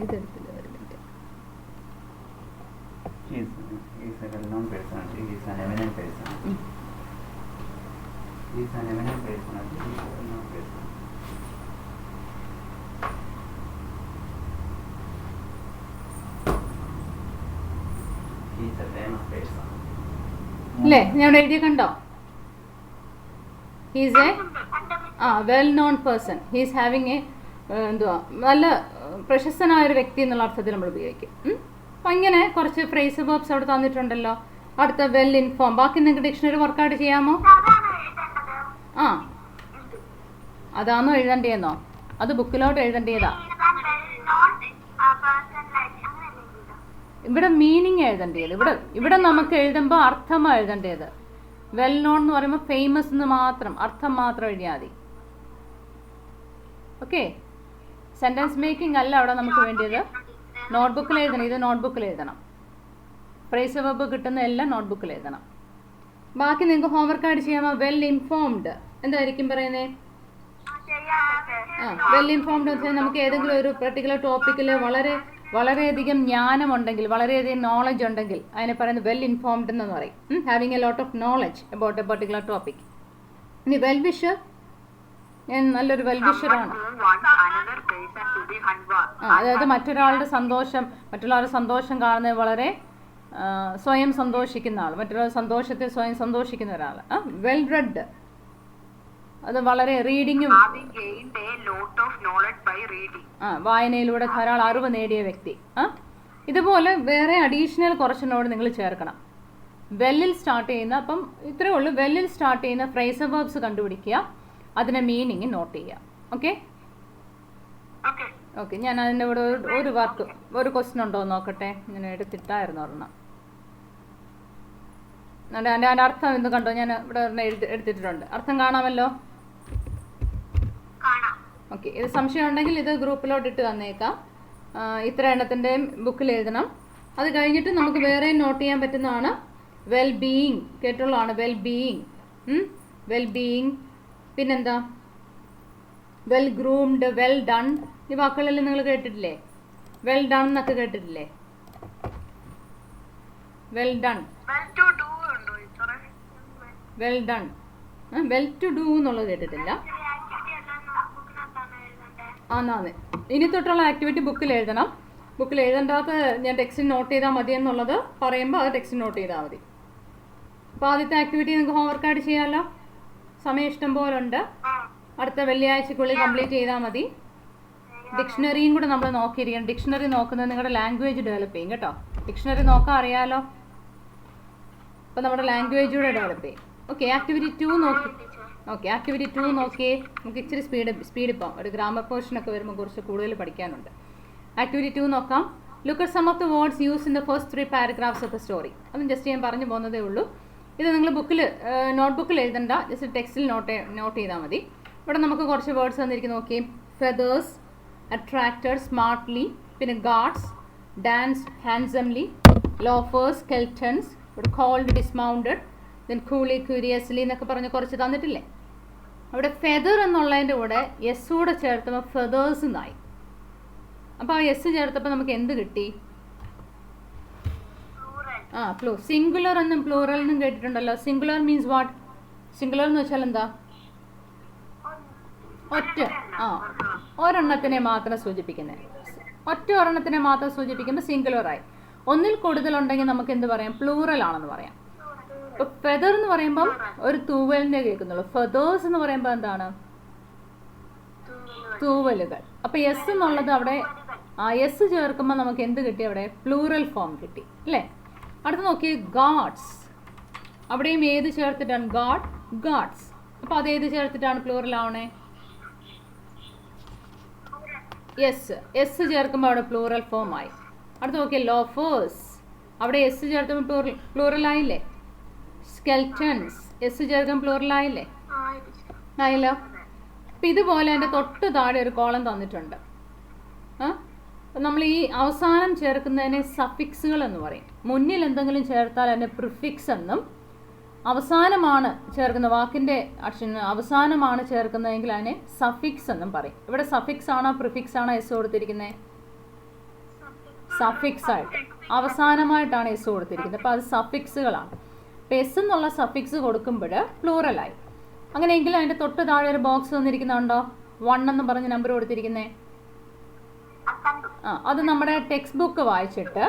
ഇതെടുത്തില്ല. He's a well-known personality. He's an eminent personality. He's an eminent personality. He's a well-known personality. He's a famous person. അല്ലേ? ഞാൻ ഇവിടെ എഴുതിയ കണ്ടോ? He's A well known person. He's having A എന്തുവാ നല്ല പ്രശസ്തനായ ഒരു വ്യക്തി എന്നുള്ള അർത്ഥത്തിൽ നമ്മൾ ഉപയോഗിക്കും. അപ്പം ഇങ്ങനെ കുറച്ച് ഫ്രേസ് വേർബ്സ് അവിടെ തന്നിട്ടുണ്ടല്ലോ. അടുത്ത വെൽ ഇൻഫോം. ബാക്കി നിങ്ങൾക്ക് ഡിക്ഷണറി വർക്കൗട്ട് ചെയ്യാമോ? ആ, അതാണോ എഴുതേണ്ടതെന്നോ? അത് ബുക്കിലോട്ട് എഴുതേണ്ടതാ. ഇവിടെ മീനിങ് എഴുതേണ്ടത്. ഇവിടെ നമുക്ക് എഴുതുമ്പോൾ അർത്ഥമാണ് എഴുതേണ്ടത്. വെൽ നോൺ എന്ന് പറയുമ്പോൾ ഫേമസ് എന്ന് മാത്രം, അർത്ഥം മാത്രം എഴുതിയാൽ മതി. ഓക്കെ, സെന്റൻസ് മേക്കിംഗ് അല്ല അവിടെ നമുക്ക് വേണ്ടിയത്. നോട്ട്ബുക്കിൽ എഴുതണം. ഇത് നോട്ട്ബുക്കിൽ എഴുതണം. ഫ്രേസ് വെർബ് കിട്ടുന്ന എല്ലാം നോട്ട്ബുക്കിൽ എഴുതണം. ബാക്കി നിങ്ങൾക്ക് ഹോംവർക്ക് ആയിട്ട് ചെയ്യാമോ? വെൽ ഇൻഫോംഡ് എന്തായിരിക്കും പറയുന്നത്? വെൽ ഇൻഫോംഡ് എന്ന് വെച്ചാൽ നമുക്ക് ഏതെങ്കിലും ഒരു പെർട്ടിക്കുലർ ടോപ്പിക്കിൽ വളരെയധികം ജ്ഞാനമുണ്ടെങ്കിൽ, വളരെയധികം നോളജ് ഉണ്ടെങ്കിൽ അതിനെ പറയുന്നത് വെൽ ഇൻഫോംഡ് എന്ന് പറയും. Having a lot of knowledge about A particular topic. ഇനി വെൽ വിഷർ. ഞാൻ നല്ലൊരു വെൽ വിഷറാണ്. അതായത് മറ്റൊരാളുടെ സന്തോഷം കാണുന്നത് വളരെ സ്വയം സന്തോഷിക്കുന്ന ആൾ, മറ്റൊരാളുടെ സന്തോഷത്തിൽ സ്വയം സന്തോഷിക്കുന്ന ഒരാൾ. വെൽ റെഡ്, അത് വളരെ റീഡിങ്ങും വായനയിലൂടെ ധാരാളം അറിവ് നേടിയ വ്യക്തി. ഇതുപോലെ വേറെ അഡീഷണൽ കുറച്ച് നോട് നിങ്ങൾ ചേർക്കണം. വെല്ലിൽ സ്റ്റാർട്ട് ചെയ്യുന്ന, അപ്പം ഇത്രയേ ഉള്ളൂ. വെല്ലിൽ സ്റ്റാർട്ട് ചെയ്യുന്ന ഫ്രേസ് വേർബ്സ് കണ്ടുപിടിക്കുക, അതിൻ്റെ മീനിങ് നോട്ട് ചെയ്യുക. ഓക്കെ ഓക്കെ, ഞാൻ അതിൻ്റെ കൂടെ ഒരു ക്വസ്റ്റ്യൻ ഉണ്ടോ എന്ന് നോക്കട്ടെ. ഞാൻ എടുത്തിട്ടായിരുന്നു ഒരെണ്ണം. അതിൻ്റെ അർത്ഥം എന്ന് കണ്ടോ? ഞാൻ ഇവിടെ എടുത്തിട്ടുണ്ട്. അർത്ഥം കാണാമല്ലോ? ഓക്കെ, ഇത് സംശയം ഉണ്ടെങ്കിൽ ഇത് ഗ്രൂപ്പിലോട്ട് ഇട്ട് തന്നേക്കാം. ഇത്ര എണ്ണത്തിൻ്റെയും ബുക്കിൽ എഴുതണം. അത് കഴിഞ്ഞിട്ട് നമുക്ക് വേറെ നോട്ട് ചെയ്യാൻ പറ്റുന്നതാണ് വെൽ ബീയിങ്. കേട്ടുള്ളതാണ് വെൽ ബീയിങ്. പിന്നെന്താ? Well groomed, well done. ഈ വാക്കുകളെല്ലാം നിങ്ങൾ കേട്ടിട്ടില്ലേ? വെൽ ഡൺ എന്നൊക്കെ കേട്ടിട്ടില്ലേ? Well done, well done. Well to do എന്നുള്ളത് കേട്ടിട്ടില്ല. ആന്നാന്ന്. ഇനി തൊട്ടുള്ള ആക്ടിവിറ്റി ബുക്കിൽ എഴുതണം. ബുക്കിൽ എഴുതേണ്ടാത്ത ഞാൻ ടെക്സ്റ്റിൽ നോട്ട് ചെയ്താൽ മതി എന്നുള്ളത് പറയുമ്പോൾ അത് ടെക്സ്റ്റിൽ നോട്ട് ചെയ്താൽ മതി. അപ്പോൾ ആദ്യത്തെ ആക്ടിവിറ്റി നിങ്ങൾക്ക് ഹോംവർക്കായിട്ട് ചെയ്യാമല്ലോ. സമയം ഇഷ്ടം പോലെ ഉണ്ട്. അടുത്ത വെള്ളിയാഴ്ചക്കുള്ളിൽ കംപ്ലീറ്റ് ചെയ്താൽ മതി. ഡിക്ഷണറിയും കൂടെ നമ്മൾ നോക്കിയിരിക്കണം. ഡിക്ഷണറി നോക്കുന്നത് നിങ്ങളുടെ ലാംഗ്വേജ് ഡെവലപ്പ് ചെയ്യും കേട്ടോ. ഡിക്ഷണറി നോക്കാൻ അറിയാമല്ലോ. അപ്പോൾ നമ്മുടെ ലാംഗ്വേജ് കൂടെ ഡെവലപ്പ് ചെയ്യും. ഓക്കെ, ആക്ടിവിറ്റി 2 നോക്കി. ഓക്കെ, ആക്ടിവിറ്റി 2 നോക്കിയേ. നമുക്ക് ഇച്ചിരി സ്പീഡ് ഇപ്പം ഒരു ഗ്രാമർ പോർഷനൊക്കെ വരുമ്പോൾ കുറച്ച് കൂടുതൽ പഠിക്കാനുണ്ട്. ആക്ടിവിറ്റി 2 നോക്കാം. Look at some of the words use in the first 3 paragraphs of the story. അതും ജസ്റ്റ് ഞാൻ പറഞ്ഞു പോകുന്നതേ ഉള്ളൂ. ഇത് നിങ്ങൾ നോട്ട്ബുക്കിൽ എഴുതണ്ട, ജസ്റ്റ് ടെക്സ്റ്റിൽ നോട്ട് ചെയ്താൽ മതി. ഇവിടെ നമുക്ക് കുറച്ച് വേർഡ്സ് തന്നിരിക്കും. നോക്കി. ഫെദേഴ്സ്, അട്രാക്റ്റഡ്, സ്മാർട്ട്ലി, പിന്നെ ഗാർഡ്സ്, ഡാൻസ്, ഹാൻഡ്സംലി, ലോഫേഴ്സ്, സ്കെൽറ്റൺസ്, ഇവിടെ കോൾഡ്, ഡിസ്മൗണ്ടഡ്, ദെൻ കൂളി, ക്യൂരിയസ്ലി എന്നൊക്കെ പറഞ്ഞ് കുറച്ച് തന്നിട്ടില്ലേ? അവിടെ ഫെദർ എന്നുള്ളതിൻ്റെ കൂടെ എസ് കൂടെ ചേർത്തപ്പോൾ ഫെദേഴ്സ് എന്നായി. അപ്പോൾ ആ എസ് ചേർത്തപ്പോൾ നമുക്ക് എന്ത് കിട്ടി? സിംഗുലർ എന്നും പ്ലൂറൽ എന്നും കേട്ടിട്ടുണ്ടല്ലോ. Singular means what? സിംഗുലർ എന്ന് വെച്ചാൽ എന്താ? ഒറ്റ, ഒരെണ്ണത്തിനെ മാത്രം സൂചിപ്പിക്കുന്നത്. ഒറ്റ ഒരെണ്ണത്തിനെ മാത്രം സൂചിപ്പിക്കുമ്പോൾ സിംഗുലറായി. ഒന്നിൽ കൂടുതലുണ്ടെങ്കിൽ നമുക്ക് എന്ത് പറയാം? പ്ലൂറൽ ആണെന്ന് പറയാം. ഇപ്പൊ ഫെദർ എന്ന് പറയുമ്പം ഒരു തൂവലിനെ കേൾക്കുന്നുള്ളൂ. ഫെദേഴ്സ് എന്ന് പറയുമ്പോൾ എന്താണ്? തൂവലുകൾ. അപ്പൊ എസ് എന്നുള്ളത് അവിടെ എസ് ചേർക്കുമ്പോൾ നമുക്ക് എന്ത് കിട്ടി? അവിടെ പ്ലൂറൽ ഫോം കിട്ടി അല്ലേ? അടുത്ത് നോക്കി ഗാഡ്സ്. അവിടെയും ഏത് ചേർത്തിട്ടാണ്? God, God's. അപ്പൊ അത് ഏത് ചേർത്തിട്ടാണ് പ്ലൂറൽ ആവണേ? എസ് ചേർക്കുമ്പോൾ അവിടെ പ്ലൂറൽ ഫോം ആയി. അടുത്ത് നോക്കിയാൽ ലോഫേഴ്സ്. അവിടെ എസ് ചേർക്കുമ്പോൾ പ്ലൂറൽ ആയില്ലേ? സ്കെൽറ്റൺസ് എസ് ചേർക്കുമ്പോൾ പ്ലൂറൽ ആയില്ലേ? ആയല്ലോ. അപ്പം ഇതുപോലെ എൻ്റെ തൊട്ട് താഴെ ഒരു കോളം തന്നിട്ടുണ്ട്. നമ്മൾ ഈ അവസാനം ചേർക്കുന്നതിനെ സഫിക്സുകൾ എന്ന് പറയും. മുന്നിൽ എന്തെങ്കിലും ചേർത്താൽ അതിനെ പ്രിഫിക്സ് എന്നും, അവസാനമാണ് ചേർക്കുന്ന വാക്കിൻ്റെ അവസാനമാണ് ചേർക്കുന്നതെങ്കിൽ അതിനെ സഫിക്സ് എന്നും പറയും. ഇവിടെ സഫിക്സ് ആണോ പ്രിഫിക്സ് ആണോ എസ് കൊടുത്തിരിക്കുന്നത്? സഫിക്സ് ആയിട്ട് അവസാനമായിട്ടാണ് എസ് കൊടുത്തിരിക്കുന്നത്. അപ്പോൾ അത് സഫിക്സുകളാണ്. അപ്പോൾ എസ് എന്നുള്ള സഫിക്സ് കൊടുക്കുമ്പോൾ പ്ലൂറലായി. അങ്ങനെയെങ്കിൽ അതിൻ്റെ തൊട്ട് താഴെ ഒരു ബോക്സ് വന്നിരിക്കുന്നുണ്ടോ? 1 എന്ന് പറഞ്ഞ് നമ്പർ കൊടുത്തിരിക്കുന്നേ. അത് നമ്മുടെ ടെക്സ്റ്റ് ബുക്ക് വായിച്ചിട്ട്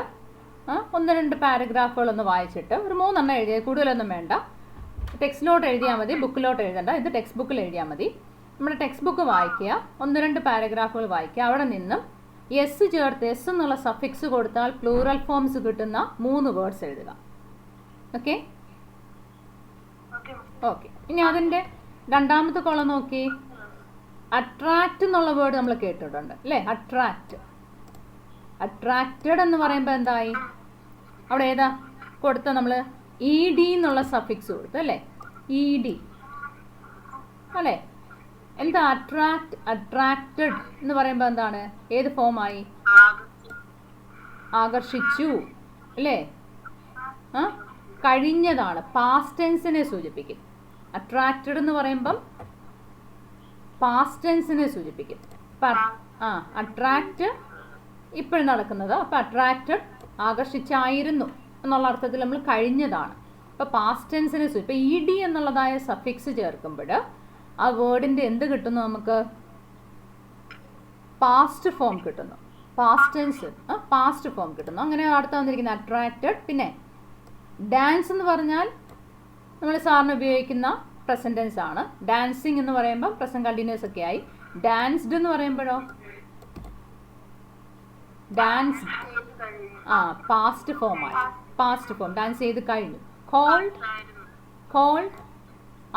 1-2 പാരഗ്രാഫുകളൊന്ന് വായിച്ചിട്ട് ഒരു 3 എണ്ണം എഴുതിയാൽ, കൂടുതലൊന്നും വേണ്ട. ടെക്സ്റ്റിലോട്ട് എഴുതിയാൽ മതി, ബുക്കിലോട്ട് എഴുതണ്ട. ഇത് ടെക്സ്റ്റ് ബുക്കിൽ എഴുതിയാൽ മതി. നമ്മുടെ ടെക്സ്റ്റ് ബുക്ക് വായിക്കുക, 1-2 പാരഗ്രാഫുകൾ വായിക്കുക. അവിടെ നിന്നും എസ് ചേർത്ത് എസ് എന്നുള്ള സഫിക്സ് കൊടുത്താൽ പ്ലൂറൽ ഫോംസ് കിട്ടുന്ന 3 വേർഡ്സ് എഴുതുക. Okay okay. ഇനി അതിൻ്റെ രണ്ടാമത്തെ കോളം നോക്കി. അട്രാക്റ്റ് എന്നുള്ള വേർഡ് നമ്മൾ കേട്ടിട്ടുണ്ട് അല്ലേ? അട്രാക്റ്റ്, അട്രാക്റ്റഡ് എന്ന് പറയുമ്പോൾ എന്തായി? അവിടെ ഏതാ കൊടുത്ത? നമ്മൾ ഇ ഡി എന്നുള്ള സഫിക്സ് കൊടുത്തു അല്ലേ? ഇ ഡി അല്ലേ? എന്താ അട്രാക്ട്? അട്രാക്റ്റഡ് എന്ന് പറയുമ്പോൾ എന്താണ്? ഏത് ഫോമായി? ആകർഷിച്ചു അല്ലേ? കഴിഞ്ഞതാണ്, പാസ്റ്റ് ടെൻസിനെ സൂചിപ്പിക്കും. അട്രാക്റ്റഡ് എന്ന് പറയുമ്പം പാസ്റ്റ് ടെൻസിനെ സൂചിപ്പിക്കും. അട്രാക്റ്റ് ഇപ്പോഴും നടക്കുന്നത്. അപ്പം അട്രാക്റ്റഡ് ആകർഷിച്ചായിരുന്നു എന്നുള്ള അർത്ഥത്തിൽ നമ്മൾ കഴിഞ്ഞതാണ്. അപ്പോൾ പാസ്റ്റ് ടെൻസിനെ സൂചിപ്പിക്കും. ഇപ്പോൾ ഇ ഡി എന്നുള്ളതായ സഫിക്സ് ചേർക്കുമ്പോൾ ആ വേർഡിൻ്റെ എന്ത് കിട്ടുന്നു? നമുക്ക് പാസ്റ്റ് ഫോം കിട്ടുന്നു. പാസ്റ്റ് ടെൻസ് പാസ്റ്റ് ഫോം കിട്ടുന്നു. അങ്ങനെ അടുത്ത് വന്നിരിക്കുന്ന അട്രാക്റ്റഡ്. പിന്നെ ഡാൻസ് എന്ന് പറഞ്ഞാൽ നമ്മൾ സാറിന് ഉപയോഗിക്കുന്ന പ്രസന്റ് ടെൻസ് ആണ്. ഡാൻസിങ് എന്ന് പറയുമ്പോൾ പ്രസന്റ് കണ്ടിന്യൂസ് ഒക്കെ ആയി. ഡാൻസ്ഡ് എന്ന് പറയുമ്പോഴോ ഡാൻസ് പാസ്റ്റ് ഫോം ആയി. പാസ്റ്റ് ഫോം, ഡാൻസ് ചെയ്ത് കഴിഞ്ഞു. കോൾഡ്, കോൾഡ്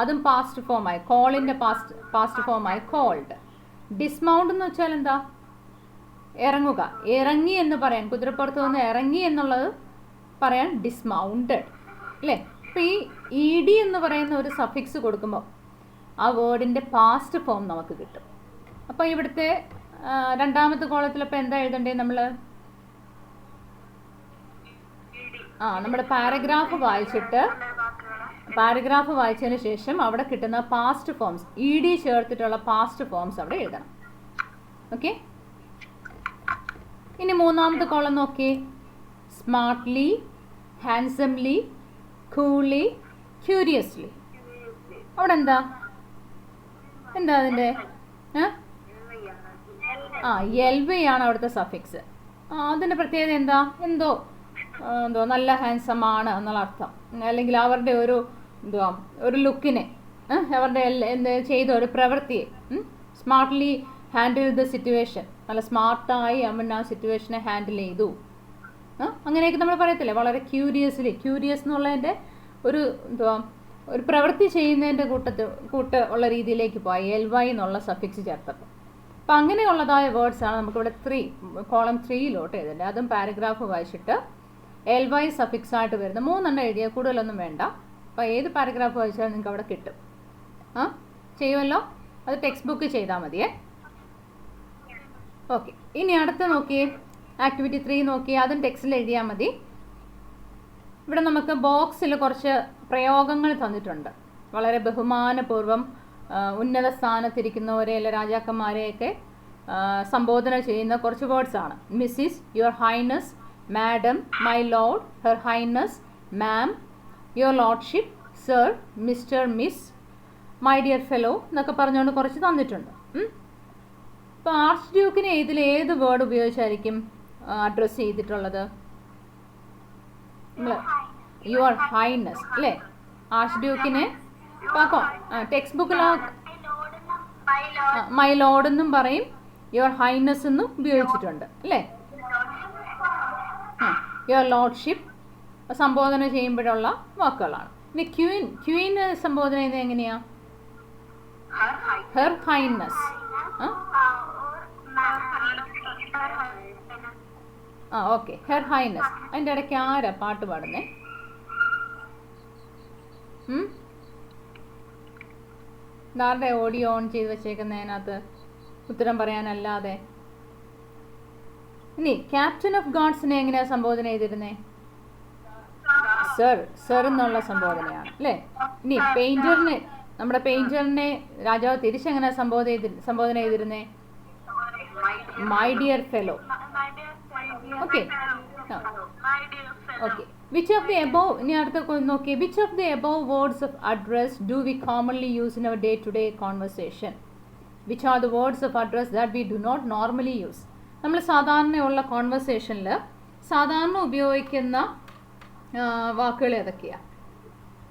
അതും പാസ്റ്റ് ഫോം ആയി. കോളിൻ്റെ പാസ്റ്റ് ഫോം ആയി കോൾഡ്. ഡിസ്മൗണ്ട് എന്ന് വെച്ചാൽ എന്താ? ഇറങ്ങുക, ഇറങ്ങി എന്ന് പറയാൻ, കുതിരപ്പുറത്ത് നിന്ന് ഇറങ്ങി എന്നുള്ളത് പറയാൻ ഡിസ്മൗണ്ടഡ് അല്ലേ? അപ്പോൾ ഈ ഇ ഡി എന്ന് പറയുന്ന ഒരു സഫിക്സ് കൊടുക്കുമ്പോൾ ആ വേർഡിൻ്റെ പാസ്റ്റ് ഫോം നമുക്ക് കിട്ടും. അപ്പോൾ ഇവിടുത്തെ രണ്ടാമത്തെ കോളത്തിലപ്പോൾ എന്താ എഴുതണ്ടേ നമ്മൾ? നമ്മുടെ പാരഗ്രാഫ് വായിച്ചതിന് ശേഷം അവിടെ കിട്ടുന്ന പാസ്റ്റ് ഫോംസ്, ഇ ഡി ചേർത്തിട്ടുള്ള പാസ്റ്റ് ഫോംസ് അവിടെ എഴുതണം. ഓക്കെ. ഇനി മൂന്നാമത്തെ കോളം നോക്കി. Smartly, handsomely, coolly, curiously. അവിടെ എന്താ അതിൻ്റെ? എൽവി ആണ് അവിടുത്തെ സഫിക്സ്. അതിൻ്റെ പ്രത്യേകത എന്താ? എന്തോ നല്ല ഹാൻസം ആണ് എന്നുള്ള അർത്ഥം. അല്ലെങ്കിൽ അവരുടെ ഒരു ലുക്കിനെ, അവരുടെ ചെയ്ത ഒരു പ്രവൃത്തിയെ, സ്മാർട്ട്ലി ഹാൻഡിൽ ദ സിറ്റുവേഷൻ, നല്ല സ്മാർട്ടായി അവൻ ആ സിറ്റുവേഷനെ ഹാൻഡിൽ ചെയ്തു, അങ്ങനെയൊക്കെ നമ്മൾ പറയത്തില്ലേ? വളരെ ക്യൂരിയസ് എന്നുള്ളതിൻ്റെ ഒരു പ്രവൃത്തി ചെയ്യുന്നതിൻ്റെ കൂട്ട് ഉള്ള രീതിയിലേക്ക് പോയി എൽവൈ എന്നുള്ള സഫിക്സ് ചേർത്തപ്പോൾ. അപ്പം അങ്ങനെയുള്ളതായ വേർഡ്സാണ് നമുക്കിവിടെ കോളം 3 എഴുതേണ്ടത്. അതും പാരഗ്രാഫ് വായിച്ചിട്ട് എൽവൈ സഫിക്സ് ആയിട്ട് വരുന്ന 3 എണ്ണം എഴുതിയാൽ കൂടുതലൊന്നും വേണ്ട. അപ്പോൾ ഏത് പാരഗ്രാഫ് വായിച്ചാലും നിങ്ങൾക്ക് അവിടെ കിട്ടും. ചെയ്യുമല്ലോ? അത് ടെക്സ്റ്റ് ബുക്ക് ചെയ്താൽ മതിയേ. ഓക്കെ. ഇനി അടുത്ത് നോക്കിയേ, ആക്ടിവിറ്റി 3 നോക്കി. അതും ടെക്സ്റ്റിൽ എഴുതിയാൽ മതി. ഇവിടെ നമുക്ക് ബോക്സിൽ കുറച്ച് പ്രയോഗങ്ങൾ തന്നിട്ടുണ്ട്. വളരെ ബഹുമാനപൂർവ്വം ഉന്നത സ്ഥാനത്തിരിക്കുന്നവരെ അല്ല രാജാക്കന്മാരെയൊക്കെ സംബോധന ചെയ്യുന്ന കുറച്ച് വേർഡ്സാണ്. Mrs, your highness, madam, my lord, her highness, ma'am, your lordship, sir, mister, miss, my dear fellow എന്നൊക്കെ പറഞ്ഞുകൊണ്ട് കുറച്ച് തന്നിട്ടുണ്ട്. ഇപ്പോൾ ആർച്ച് ഡ്യൂക്കിനെ ഇതിൽ ഏത് വേർഡ് ഉപയോഗിച്ചായിരിക്കും അഡ്രസ്സ് ചെയ്തിട്ടുള്ളത്? നമ്മൾ യുവർ ഹൈനസ് അല്ലേ? ആർച്ച് ഡ്യൂക്കിനെ ടെക്സ്റ്റ് ബുക്കിലോ മൈ ലോഡ് എന്നും പറയും, യുവർ ഹൈനസ് എന്നും ഉപയോഗിച്ചിട്ടുണ്ട് അല്ലേ? യുവർ ലോഡ്ഷിപ്പ് സംബോധന ചെയ്യുമ്പോഴുള്ള വാക്കുകളാണ്. ഇനി ക്വീൻ സംബോധന ചെയ്യുന്നത് എങ്ങനെയാ? Her highness. Okay, her highness. അതിൻ്റെ ഇടയ്ക്ക് ആരാ പാട്ട് പാടുന്നേ? ആരുടെ ഓഡിയോ ഓൺ ചെയ്ത് വെച്ചേക്കുന്നതിനകത്ത് ഉത്തരം പറയാനല്ലാതെ? ഇനി ക്യാപ്റ്റൻ ഓഫ് ഗാർഡ്സിനെ എങ്ങനെയാ സംബോധന ചെയ്തിരുന്നേ? സർ എന്നുള്ള സംബോധനയാണ് അല്ലേ? ഇനി പെയിന്ററിനെ, നമ്മുടെ പെയിന്ററിനെ രാജാവ് തിരിച്ചെങ്ങനെ സംബോധന ചെയ്തിരുന്നേ? My dear fellow. Okay okay. Which of the above, ഇനി അടുത്ത നോക്കി, which of the above words of address do we commonly use in our day to day conversation? Which are the words of address that we do not normally use? നമ്മൾ സാധാരണയുള്ള കോൺവെർസേഷനിൽ സാധാരണ ഉപയോഗിക്കുന്ന വാക്കുകൾ ഏതൊക്കെയാണ്?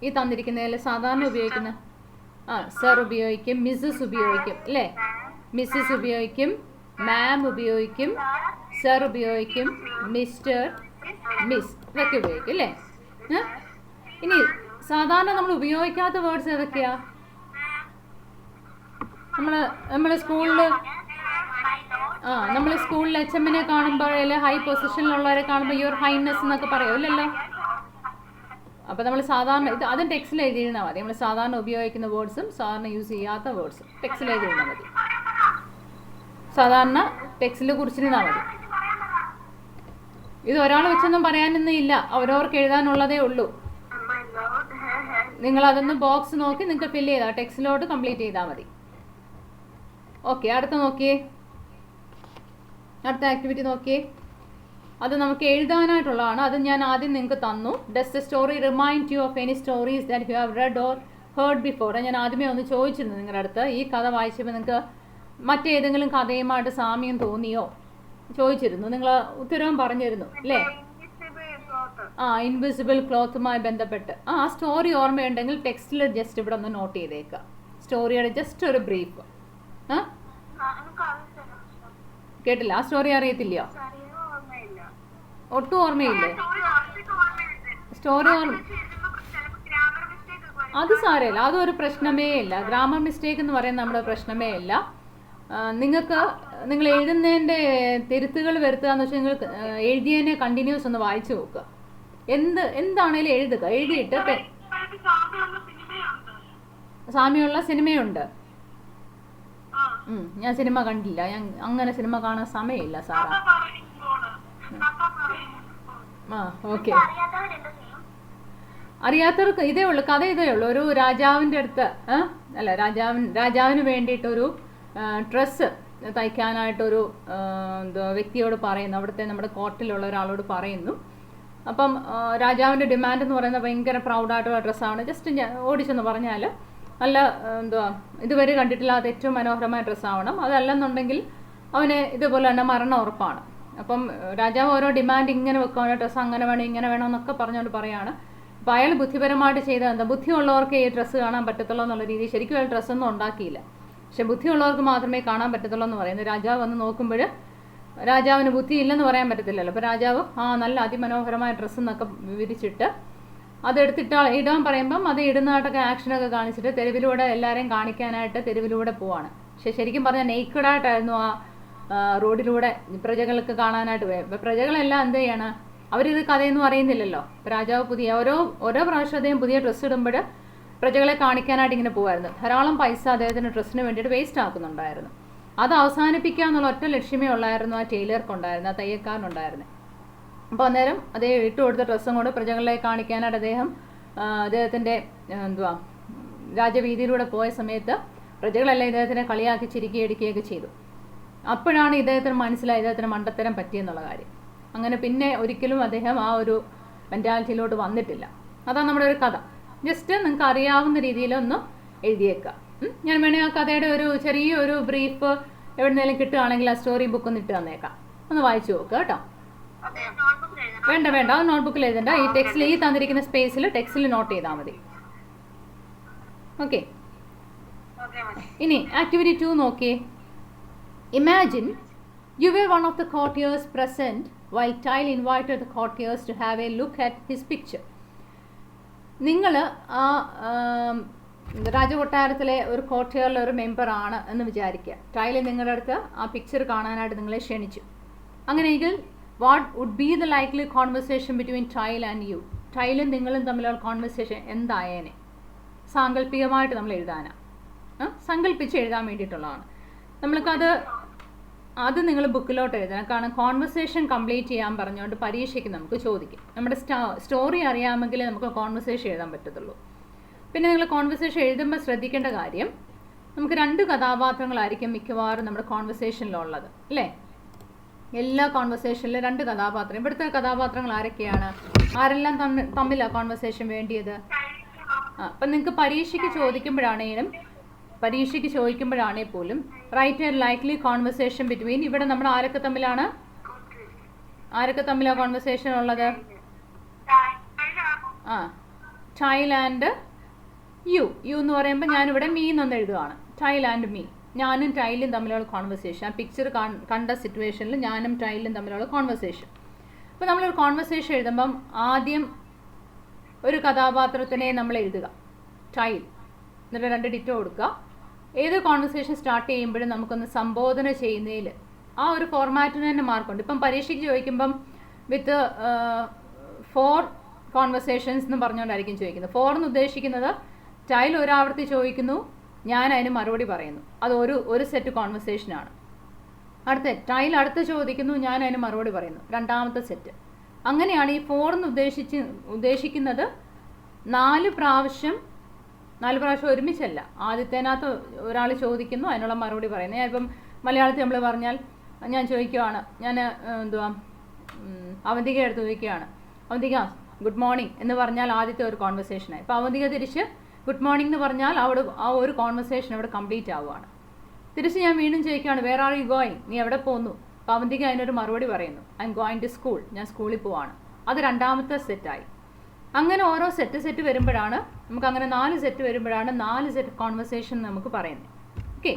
ഈ തന്നിരിക്കുന്നതിൽ സാധാരണ ഉപയോഗിക്കുന്ന സർ ഉപയോഗിക്കും, മിസ്സസ് ഉപയോഗിക്കും അല്ലേ? മിസ്സസ് ഉപയോഗിക്കും, മാം ഉപയോഗിക്കും, സർ ഉപയോഗിക്കും, മിസ്റ്റർ, മിസ് ഇതൊക്കെ ഉപയോഗിക്കും അല്ലേ? ഇനി സാധാരണ നമ്മൾ ഉപയോഗിക്കാത്ത വേർഡ്സ് ഏതൊക്കെയാ? നമ്മൾ സ്കൂളിൽ HMനെ കാണുമ്പോൾ ഹൈ പൊസിഷനിലുള്ളവരെ കാണുമ്പോൾ യുവർ ഹൈനസ് എന്നൊക്കെ പറയുമല്ലോ. അപ്പോൾ നമ്മൾ സാധാരണ അതും ടെക്സ്റ്റിൽ എഴുതിയിരുന്നാൽ മതി. നമ്മൾ സാധാരണ ഉപയോഗിക്കുന്ന വേർഡ്സും സാധാരണ യൂസ് ചെയ്യാത്ത വേർഡ്സും ടെക്സ്റ്റിൽ എഴുതിയിരുന്നാൽ മതി. സാധാരണ ടെക്സ്റ്റിൽ കുറിച്ചിരുന്നാൽ മതി. ഇത് ഒരാൾ വെച്ചൊന്നും പറയാനൊന്നും ഇല്ല, അവരവർക്ക് എഴുതാനുള്ളതേ ഉള്ളൂ. നിങ്ങൾ അതൊന്ന് ബോക്സ് നോക്കി നിങ്ങൾക്ക് ഫില്ല് ചെയ്താൽ ടെക്സ്റ്റിലോട്ട് കംപ്ലീറ്റ് ചെയ്താൽ മതി. ഓക്കെ, അടുത്ത നോക്കിയേ, അടുത്ത ആക്ടിവിറ്റി നോക്കിയേ. അത് നമുക്ക് എഴുതാനായിട്ടുള്ളതാണ്. അത് ഞാൻ ആദ്യം നിങ്ങൾക്ക് തന്നു. Does the story remind you of any stories that you have red or heard before? ഞാൻ ആദ്യമേ ഒന്ന് ചോദിച്ചിരുന്നു നിങ്ങളുടെ അടുത്ത്, ഈ കഥ വായിച്ചപ്പോൾ നിങ്ങൾക്ക് മറ്റേതെങ്കിലും കഥയുമായിട്ട് സാമ്യം തോന്നിയോ ചോദിച്ചിരുന്നു. നിങ്ങൾ ഉത്തരവും പറഞ്ഞിരുന്നു അല്ലേ? ഇൻവിസിബിൾ ക്ലോത്തുമായി ബന്ധപ്പെട്ട് ആ സ്റ്റോറി ഓർമ്മയുണ്ടെങ്കിൽ ടെക്സ്റ്റിൽ ജസ്റ്റ് ഇവിടെ ഒന്ന് നോട്ട് ചെയ്തേക്കുക. സ്റ്റോറിയുടെ ജസ്റ്റ് ഒരു ബ്രീഫ്. കേട്ടില്ല? ആ സ്റ്റോറി അറിയത്തില്ലയോ? ഒട്ടും ഓർമ്മയില്ലേ? സ്റ്റോറി അത് സാരമില്ല, അതൊരു പ്രശ്നമേ ഇല്ല. ഗ്രാമർ മിസ്റ്റേക്ക് എന്ന് പറയുന്നത് നമ്മുടെ പ്രശ്നമേ ഇല്ല. നിങ്ങൾ എഴുതുന്നതിൻ്റെ തിരുത്തുകൾ വരുത്തുക എന്ന് വെച്ചാൽ നിങ്ങൾ എഴുതിയതിനെ കണ്ടിന്യൂസ് ഒന്ന് വായിച്ചു നോക്കുക. എന്താണേലും എഴുതുക. എഴുതിയിട്ട് സാമ്യമുള്ള സിനിമയുണ്ട്. ഞാൻ സിനിമ കണ്ടില്ല, ഞാൻ അങ്ങനെ സിനിമ കാണാൻ സമയമില്ല സാറാ. ഓക്കെ, അറിയാത്തവർക്ക് ഇതേ ഉള്ളൂ, കഥ ഇതേ ഉള്ളൂ. ഒരു രാജാവിൻ്റെ അടുത്ത് രാജാവിന് വേണ്ടിയിട്ടൊരു ഡ്രസ്സ് തയ്ക്കാനായിട്ടൊരു വ്യക്തിയോട് പറയുന്നു, അവിടുത്തെ നമ്മുടെ കോർട്ടിലുള്ള ഒരാളോട് പറയുന്നു. അപ്പം രാജാവിൻ്റെ ഡിമാൻഡ് എന്ന് പറയുന്നത് ഭയങ്കര പ്രൗഡായിട്ടുള്ള ഡ്രസ്സാണ്. ജസ്റ്റ് ഞാൻ ഓടിച്ചെന്ന് പറഞ്ഞാൽ നല്ല ഇതുവരെ കണ്ടിട്ടില്ലാത്ത ഏറ്റവും മനോഹരമായ ഡ്രസ്സാവണം. അതല്ലെന്നുണ്ടെങ്കിൽ അവന് ഇതുപോലെ തന്നെ മരണം ഉറപ്പാണ്. അപ്പം രാജാവ് ഓരോ ഡിമാൻഡ് ഇങ്ങനെ വെക്കുകയാണ്, ഡ്രസ്സ് അങ്ങനെ വേണം ഇങ്ങനെ വേണം എന്നൊക്കെ പറഞ്ഞുകൊണ്ട് പറയാണ്. അപ്പോൾ അയാൾ ബുദ്ധിപരമായിട്ട് ചെയ്ത ബുദ്ധിയുള്ളവർക്ക് ഈ ഡ്രസ്സ് കാണാൻ പറ്റത്തുള്ളൂ എന്നുള്ള രീതിയിൽ ശരിക്കും അയാൾ ഡ്രസ്സൊന്നും ഉണ്ടാക്കിയില്ല. പക്ഷെ ബുദ്ധിയുള്ളവർക്ക് മാത്രമേ കാണാൻ പറ്റത്തുള്ളൂ എന്ന് പറയുന്നത്. രാജാവ് വന്ന് നോക്കുമ്പോൾ രാജാവിന് ബുദ്ധി ഇല്ലെന്ന് പറയാൻ പറ്റത്തില്ലല്ലോ. അപ്പോൾ രാജാവ് നല്ല അതിമനോഹരമായ ഡ്രസ്സ് എന്നൊക്കെ വിരിച്ചിട്ട് അതെടുത്തിട്ട് ഇടാൻ പറയുമ്പം അത് ഇടുന്നതായിട്ടൊക്കെ ആക്ഷനൊക്കെ കാണിച്ചിട്ട് തെരുവിലൂടെ എല്ലാവരെയും കാണിക്കാനായിട്ട് തെരുവിലൂടെ പോവാണ്. പക്ഷെ ശരിക്കും പറഞ്ഞാൽ നെയ്ക്കഡായിട്ടായിരുന്നു റോഡിലൂടെ പ്രജകൾക്ക് കാണാനായിട്ട് പോയത്. അപ്പോൾ പ്രജകളെല്ലാം എന്ത് ചെയ്യാണ്, അവരിത് കഥയൊന്നും അറിയുന്നില്ലല്ലോ. അപ്പോൾ രാജാവ് ഓരോ പ്രാവശ്യം അദ്ദേഹം പുതിയ ഡ്രസ്സ് ഇടുമ്പോൾ പ്രജകളെ കാണിക്കാനായിട്ട് ഇങ്ങനെ പോകുമായിരുന്നു. ധാരാളം പൈസ അദ്ദേഹത്തിന് ഡ്രസ്സിന് വേണ്ടിയിട്ട് വേസ്റ്റ് ആക്കുന്നുണ്ടായിരുന്നു. അത് അവസാനിപ്പിക്കുക എന്നുള്ള ഒറ്റ ലക്ഷ്യമേ ഉള്ളായിരുന്നു ആ ടൈലർക്കുണ്ടായിരുന്നു, ആ തയ്യൽക്കാരനുണ്ടായിരുന്നു. അപ്പോൾ അന്നേരം അദ്ദേഹം ഇട്ട് കൊടുത്ത ഡ്രസ്സും കൊണ്ട് പ്രജകളെ കാണിക്കാനായിട്ട് അദ്ദേഹത്തിൻ്റെ രാജവീതിയിലൂടെ പോയ സമയത്ത് പ്രജകളെല്ലാം ഇദ്ദേഹത്തിനെ കളിയാക്കി ചിരിക്കുകയൊക്കെ ചെയ്തു. അപ്പോഴാണ് ഇദ്ദേഹത്തിന് മനസ്സിലായി ഇദ്ദേഹത്തിന് മണ്ടത്തരം പറ്റിയെന്നുള്ള കാര്യം. അങ്ങനെ പിന്നെ ഒരിക്കലും അദ്ദേഹം ആ ഒരു മെൻറ്റാലിറ്റിയിലോട്ട് വന്നിട്ടില്ല. അതാണ് നമ്മുടെ ഒരു കഥ. ജസ്റ്റ് നിങ്ങൾക്ക് അറിയാവുന്ന രീതിയിലൊന്ന് എഴുതിയേക്കുക. ഞാൻ വേണമെങ്കിൽ ആ കഥയുടെ ഒരു ചെറിയൊരു ബ്രീഫ് എവിടെന്നെങ്കിലും കിട്ടുകയാണെങ്കിൽ ആ സ്റ്റോറി ബുക്ക് ഒന്ന് ഇട്ട് തന്നേക്കാം, ഒന്ന് വായിച്ചു നോക്കുക കേട്ടോ. വേണ്ട അത് നോട്ട്ബുക്കിൽ എഴുതണ്ട, ഈ ടെക്സ്റ്റിൽ ഈ തന്നിരിക്കുന്ന സ്പേസിൽ ടെക്സ്റ്റിൽ നോട്ട് ചെയ്താൽ മതി. ഓക്കെ, ഇനി ആക്ടിവിറ്റി 2 നോക്കിയേ. Imagine U were one of the courtiers present while Tile invited the courtiers to have a look at his picture. നിങ്ങൾ ആ രാജകൊട്ടാരത്തിലെ ഒരു കോർട്ടിയറിലെ ഒരു മെമ്പറാണ് എന്ന് വിചാരിക്കുക. ടൈൽ നിങ്ങളുടെ അടുത്ത് ആ പിക്ചർ കാണാനായിട്ട് നിങ്ങളെ ക്ഷണിച്ചു. അങ്ങനെയെങ്കിൽ what would be the likely conversation between Tyl and you? ടൈലും നിങ്ങളും തമ്മിലുള്ള കോൺവെർസേഷൻ എന്തായേനെ? സാങ്കല്പികമായിട്ട് നമ്മൾ എഴുതാനാണ്, സങ്കല്പിച്ച് എഴുതാൻ വേണ്ടിയിട്ടുള്ളതാണ്. അത് നിങ്ങൾ ബുക്കിലോട്ട് എഴുതണം. കാരണം കോൺവെർസേഷൻ കംപ്ലീറ്റ് ചെയ്യാൻ പറഞ്ഞുകൊണ്ട് പരീക്ഷയ്ക്ക് നമുക്ക് ചോദിക്കും. നമ്മുടെ സ്റ്റോറി അറിയാമെങ്കിൽ നമുക്ക് കോൺവെർസേഷൻ എഴുതാൻ പറ്റത്തുള്ളൂ. പിന്നെ നിങ്ങൾ കോൺവെർസേഷൻ എഴുതുമ്പോൾ ശ്രദ്ധിക്കേണ്ട കാര്യം, നമുക്ക് 2 കഥാപാത്രങ്ങളായിരിക്കും മിക്കവാറും നമ്മുടെ കോൺവെർസേഷനിലുള്ളത്, അല്ലേ? എല്ലാ കോൺവെർസേഷനിലും 2 കഥാപാത്രം. ഇവിടുത്തെ കഥാപാത്രങ്ങൾ ആരൊക്കെയാണ്? ആരെല്ലാം തമ്മിലാണ് കോൺവെർസേഷൻ വേണ്ടിയത്? അപ്പം നിങ്ങൾക്ക് പരീക്ഷയ്ക്ക് ചോദിക്കുമ്പോഴാണെങ്കിൽ പോലും write a likely conversation between, ഇവിടെ നമ്മൾ ആരൊക്കെ തമ്മിലാണ് കോൺവെർസേഷൻ ഉള്ളത്? ടൈൽ ആൻഡ് യു എന്ന് പറയുമ്പോൾ ഞാനിവിടെ മീ എന്നൊന്ന് എഴുതുകയാണ്. ടൈൽ ആൻഡ് മീ, ഞാനും ടൈലും തമ്മിലുള്ള കോൺവെർസേഷൻ. ആ പിക്ചർ കണ്ട സിറ്റുവേഷനിൽ ഞാനും ടൈലും തമ്മിലുള്ള കോൺവെർസേഷൻ. അപ്പോൾ നമ്മളൊരു കോൺവെർസേഷൻ എഴുതുമ്പം ആദ്യം ഒരു കഥാപാത്രത്തിനെ നമ്മൾ എഴുതുക, ടൈൽ, എന്നിട്ട് 2 ഡിറ്റോ കൊടുക്കുക. ഏത് കോൺവെർസേഷൻ സ്റ്റാർട്ട് ചെയ്യുമ്പോഴും നമുക്കൊന്ന് സംബോധന ചെയ്യുന്നതിൽ ആ ഒരു ഫോർമാറ്റിന് തന്നെ മാർക്കുണ്ട്. ഇപ്പം പരീക്ഷയ്ക്ക് ചോദിക്കുമ്പം വിത്ത് 4 കോൺവെർസേഷൻസ് എന്ന് പറഞ്ഞുകൊണ്ടായിരിക്കും ചോദിക്കുന്നത്. 4 എന്ന് ഉദ്ദേശിക്കുന്നത് ടൈൽ ഒരാവർത്തി ചോദിക്കുന്നു, ഞാൻ അതിന് മറുപടി പറയുന്നു, അത് ഒരു സെറ്റ് കോൺവെർസേഷനാണ്. ടൈൽ അടുത്ത് ചോദിക്കുന്നു, ഞാൻ അതിന് മറുപടി പറയുന്നു, 2ാമത്തെ സെറ്റ്. അങ്ങനെയാണ് ഈ 4 എന്ന് ഉദ്ദേശിക്കുന്നത് 4 പ്രാവശ്യം ഒരുമിച്ചല്ല. ആദ്യത്തേനകത്ത് ഒരാൾ ചോദിക്കുന്നു, അതിനുള്ള മറുപടി പറയുന്നു. ഇപ്പം മലയാളത്തിൽ നമ്മൾ പറഞ്ഞാൽ, ഞാൻ ചോദിക്കുകയാണ്, ഞാൻ അവന്തിക എടുത്ത് ചോദിക്കുകയാണ്, അവന്തിക ഗുഡ് മോർണിംഗ് എന്ന് പറഞ്ഞാൽ ആദ്യത്തെ ഒരു കോൺവെർസേഷനായി. ഇപ്പോൾ അവന്തിക തിരിച്ച് ഗുഡ് മോർണിംഗ് എന്ന് പറഞ്ഞാൽ അവിടെ ആ ഒരു കോൺവെർസേഷൻ അവിടെ കംപ്ലീറ്റ് ആവുകയാണ്. തിരിച്ച് ഞാൻ വീണ്ടും ചോദിക്കുകയാണ്, വേർ ആർ യു ഗോയിങ്? നീ എവിടെ പോകുന്നു? അപ്പോൾ അവന്തിക അതിനൊരു മറുപടി പറയുന്നു, I'm going to school, ഞാൻ സ്കൂളിൽ പോവാണ്. അത് 2ാമത്തെ സെറ്റായി. അങ്ങനെ ഓരോ സെറ്റ് വരുമ്പോഴാണ് നമുക്ക്, അങ്ങനെ 4 സെറ്റ് വരുമ്പോഴാണ് 4 സെറ്റ് കോൺവെർസേഷൻ നമുക്ക് പറയുന്നത്. ഓക്കെ,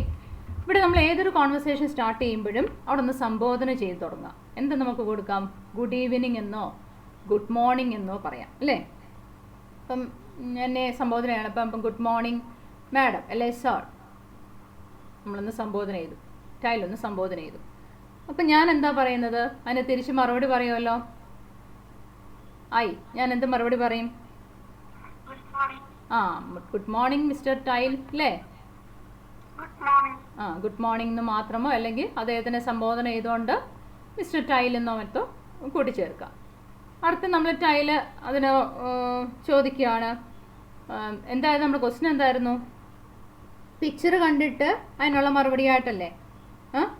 ഇവിടെ നമ്മൾ ഏതൊരു കോൺവെർസേഷൻ സ്റ്റാർട്ട് ചെയ്യുമ്പോഴും അവിടെ ഒന്ന് സംബോധന ചെയ്ത് തുടങ്ങാം. എന്താ നമുക്ക് കൊടുക്കാം? ഗുഡ് ഈവനിങ് എന്നോ ഗുഡ് മോർണിംഗ് എന്നോ പറയാം, അല്ലേ? അപ്പം എന്നെ സംബോധനയാണ്. അപ്പം ഗുഡ് മോർണിംഗ് മാഡം, അല്ലേ സാർ, നമ്മളൊന്ന് സംബോധന ചെയ്തു, ടൈലൊന്ന് സംബോധന ചെയ്തു. അപ്പം ഞാൻ എന്താ പറയുന്നത്? അതിന് തിരിച്ച് മറുപടി പറയുമല്ലോ. ഞാൻ എന്ത് മറുപടി പറയും? ഗുഡ് മോർണിംഗ് മിസ്റ്റർ ടൈൽ, അല്ലേ? ഗുഡ് മോർണിംഗ് എന്ന് മാത്രമോ അല്ലെങ്കിൽ അദ്ദേഹത്തിനെ സംബോധന ചെയ്തുകൊണ്ട് മിസ്റ്റർ ടൈൽ എന്നോ മറ്റോ കൂട്ടിച്ചേർക്കാം. അടുത്ത് നമ്മൾ ടൈല് അതിന് ചോദിക്കുകയാണ്, എന്തായിരുന്നു നമ്മുടെ ക്വസ്റ്റ്യൻ? എന്തായിരുന്നു? പിക്ചർ കണ്ടിട്ട് അതിനുള്ള മറുപടി ആയിട്ടല്ലേ?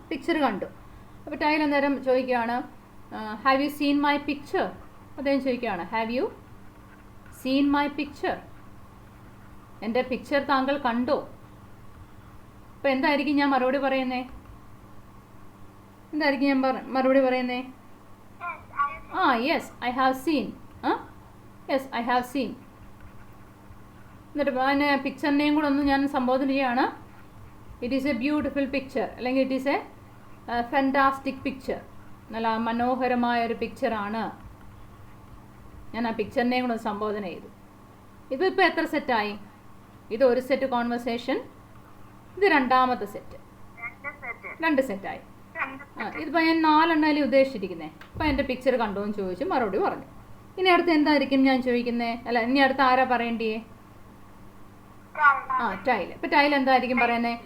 പിക്ചർ കണ്ടു. അപ്പോൾ ടൈൽ അന്നേരം ചോദിക്കുകയാണ്, have you seen my picture? അദ്ദേഹം ചോദിക്കുകയാണ്, have you seen my picture? എൻ്റെ പിക്ചർ താങ്കൾ കണ്ടോ? അപ്പോൾ എന്തായിരിക്കും ഞാൻ മറുപടി പറയുന്നേ? Yes I have seen. Yes I have seen. എന്നിട്ട് അതിന് പിക്ചറിനെയും കൂടെ ഒന്ന് ഞാൻ സംബോധന ചെയ്യുകയാണ്. It is a beautiful picture, അല്ലെങ്കിൽ it is a fantastic picture, നല്ല മനോഹരമായ ഒരു പിക്ചറാണ്. ഞാൻ ആ പിക്ചറിനെയും കൂടെ സംബോധന ചെയ്തു. ഇതിപ്പോൾ എത്ര സെറ്റായി? ഇത് ഒരു സെറ്റ് കോൺവെർസേഷൻ, ഇത് 2ാമത്തെ സെറ്റ്, 2 സെറ്റായി. ഇതിപ്പോൾ ഞാൻ 4 എണ്ണയിൽ ഉദ്ദേശിച്ചിരിക്കുന്നത്. അപ്പോൾ എൻ്റെ പിക്ചർ കണ്ടോ എന്ന് ചോദിച്ചു, മറുപടി പറഞ്ഞു. ഇനി അടുത്ത് എന്തായിരിക്കും ഞാൻ ചോദിക്കുന്നത്? അല്ല, ഇനി അടുത്ത് ആരാ പറയേണ്ടിയേ? ടൈൽ. ഇപ്പം ടൈൽ എന്തായിരിക്കും പറയുന്നത്?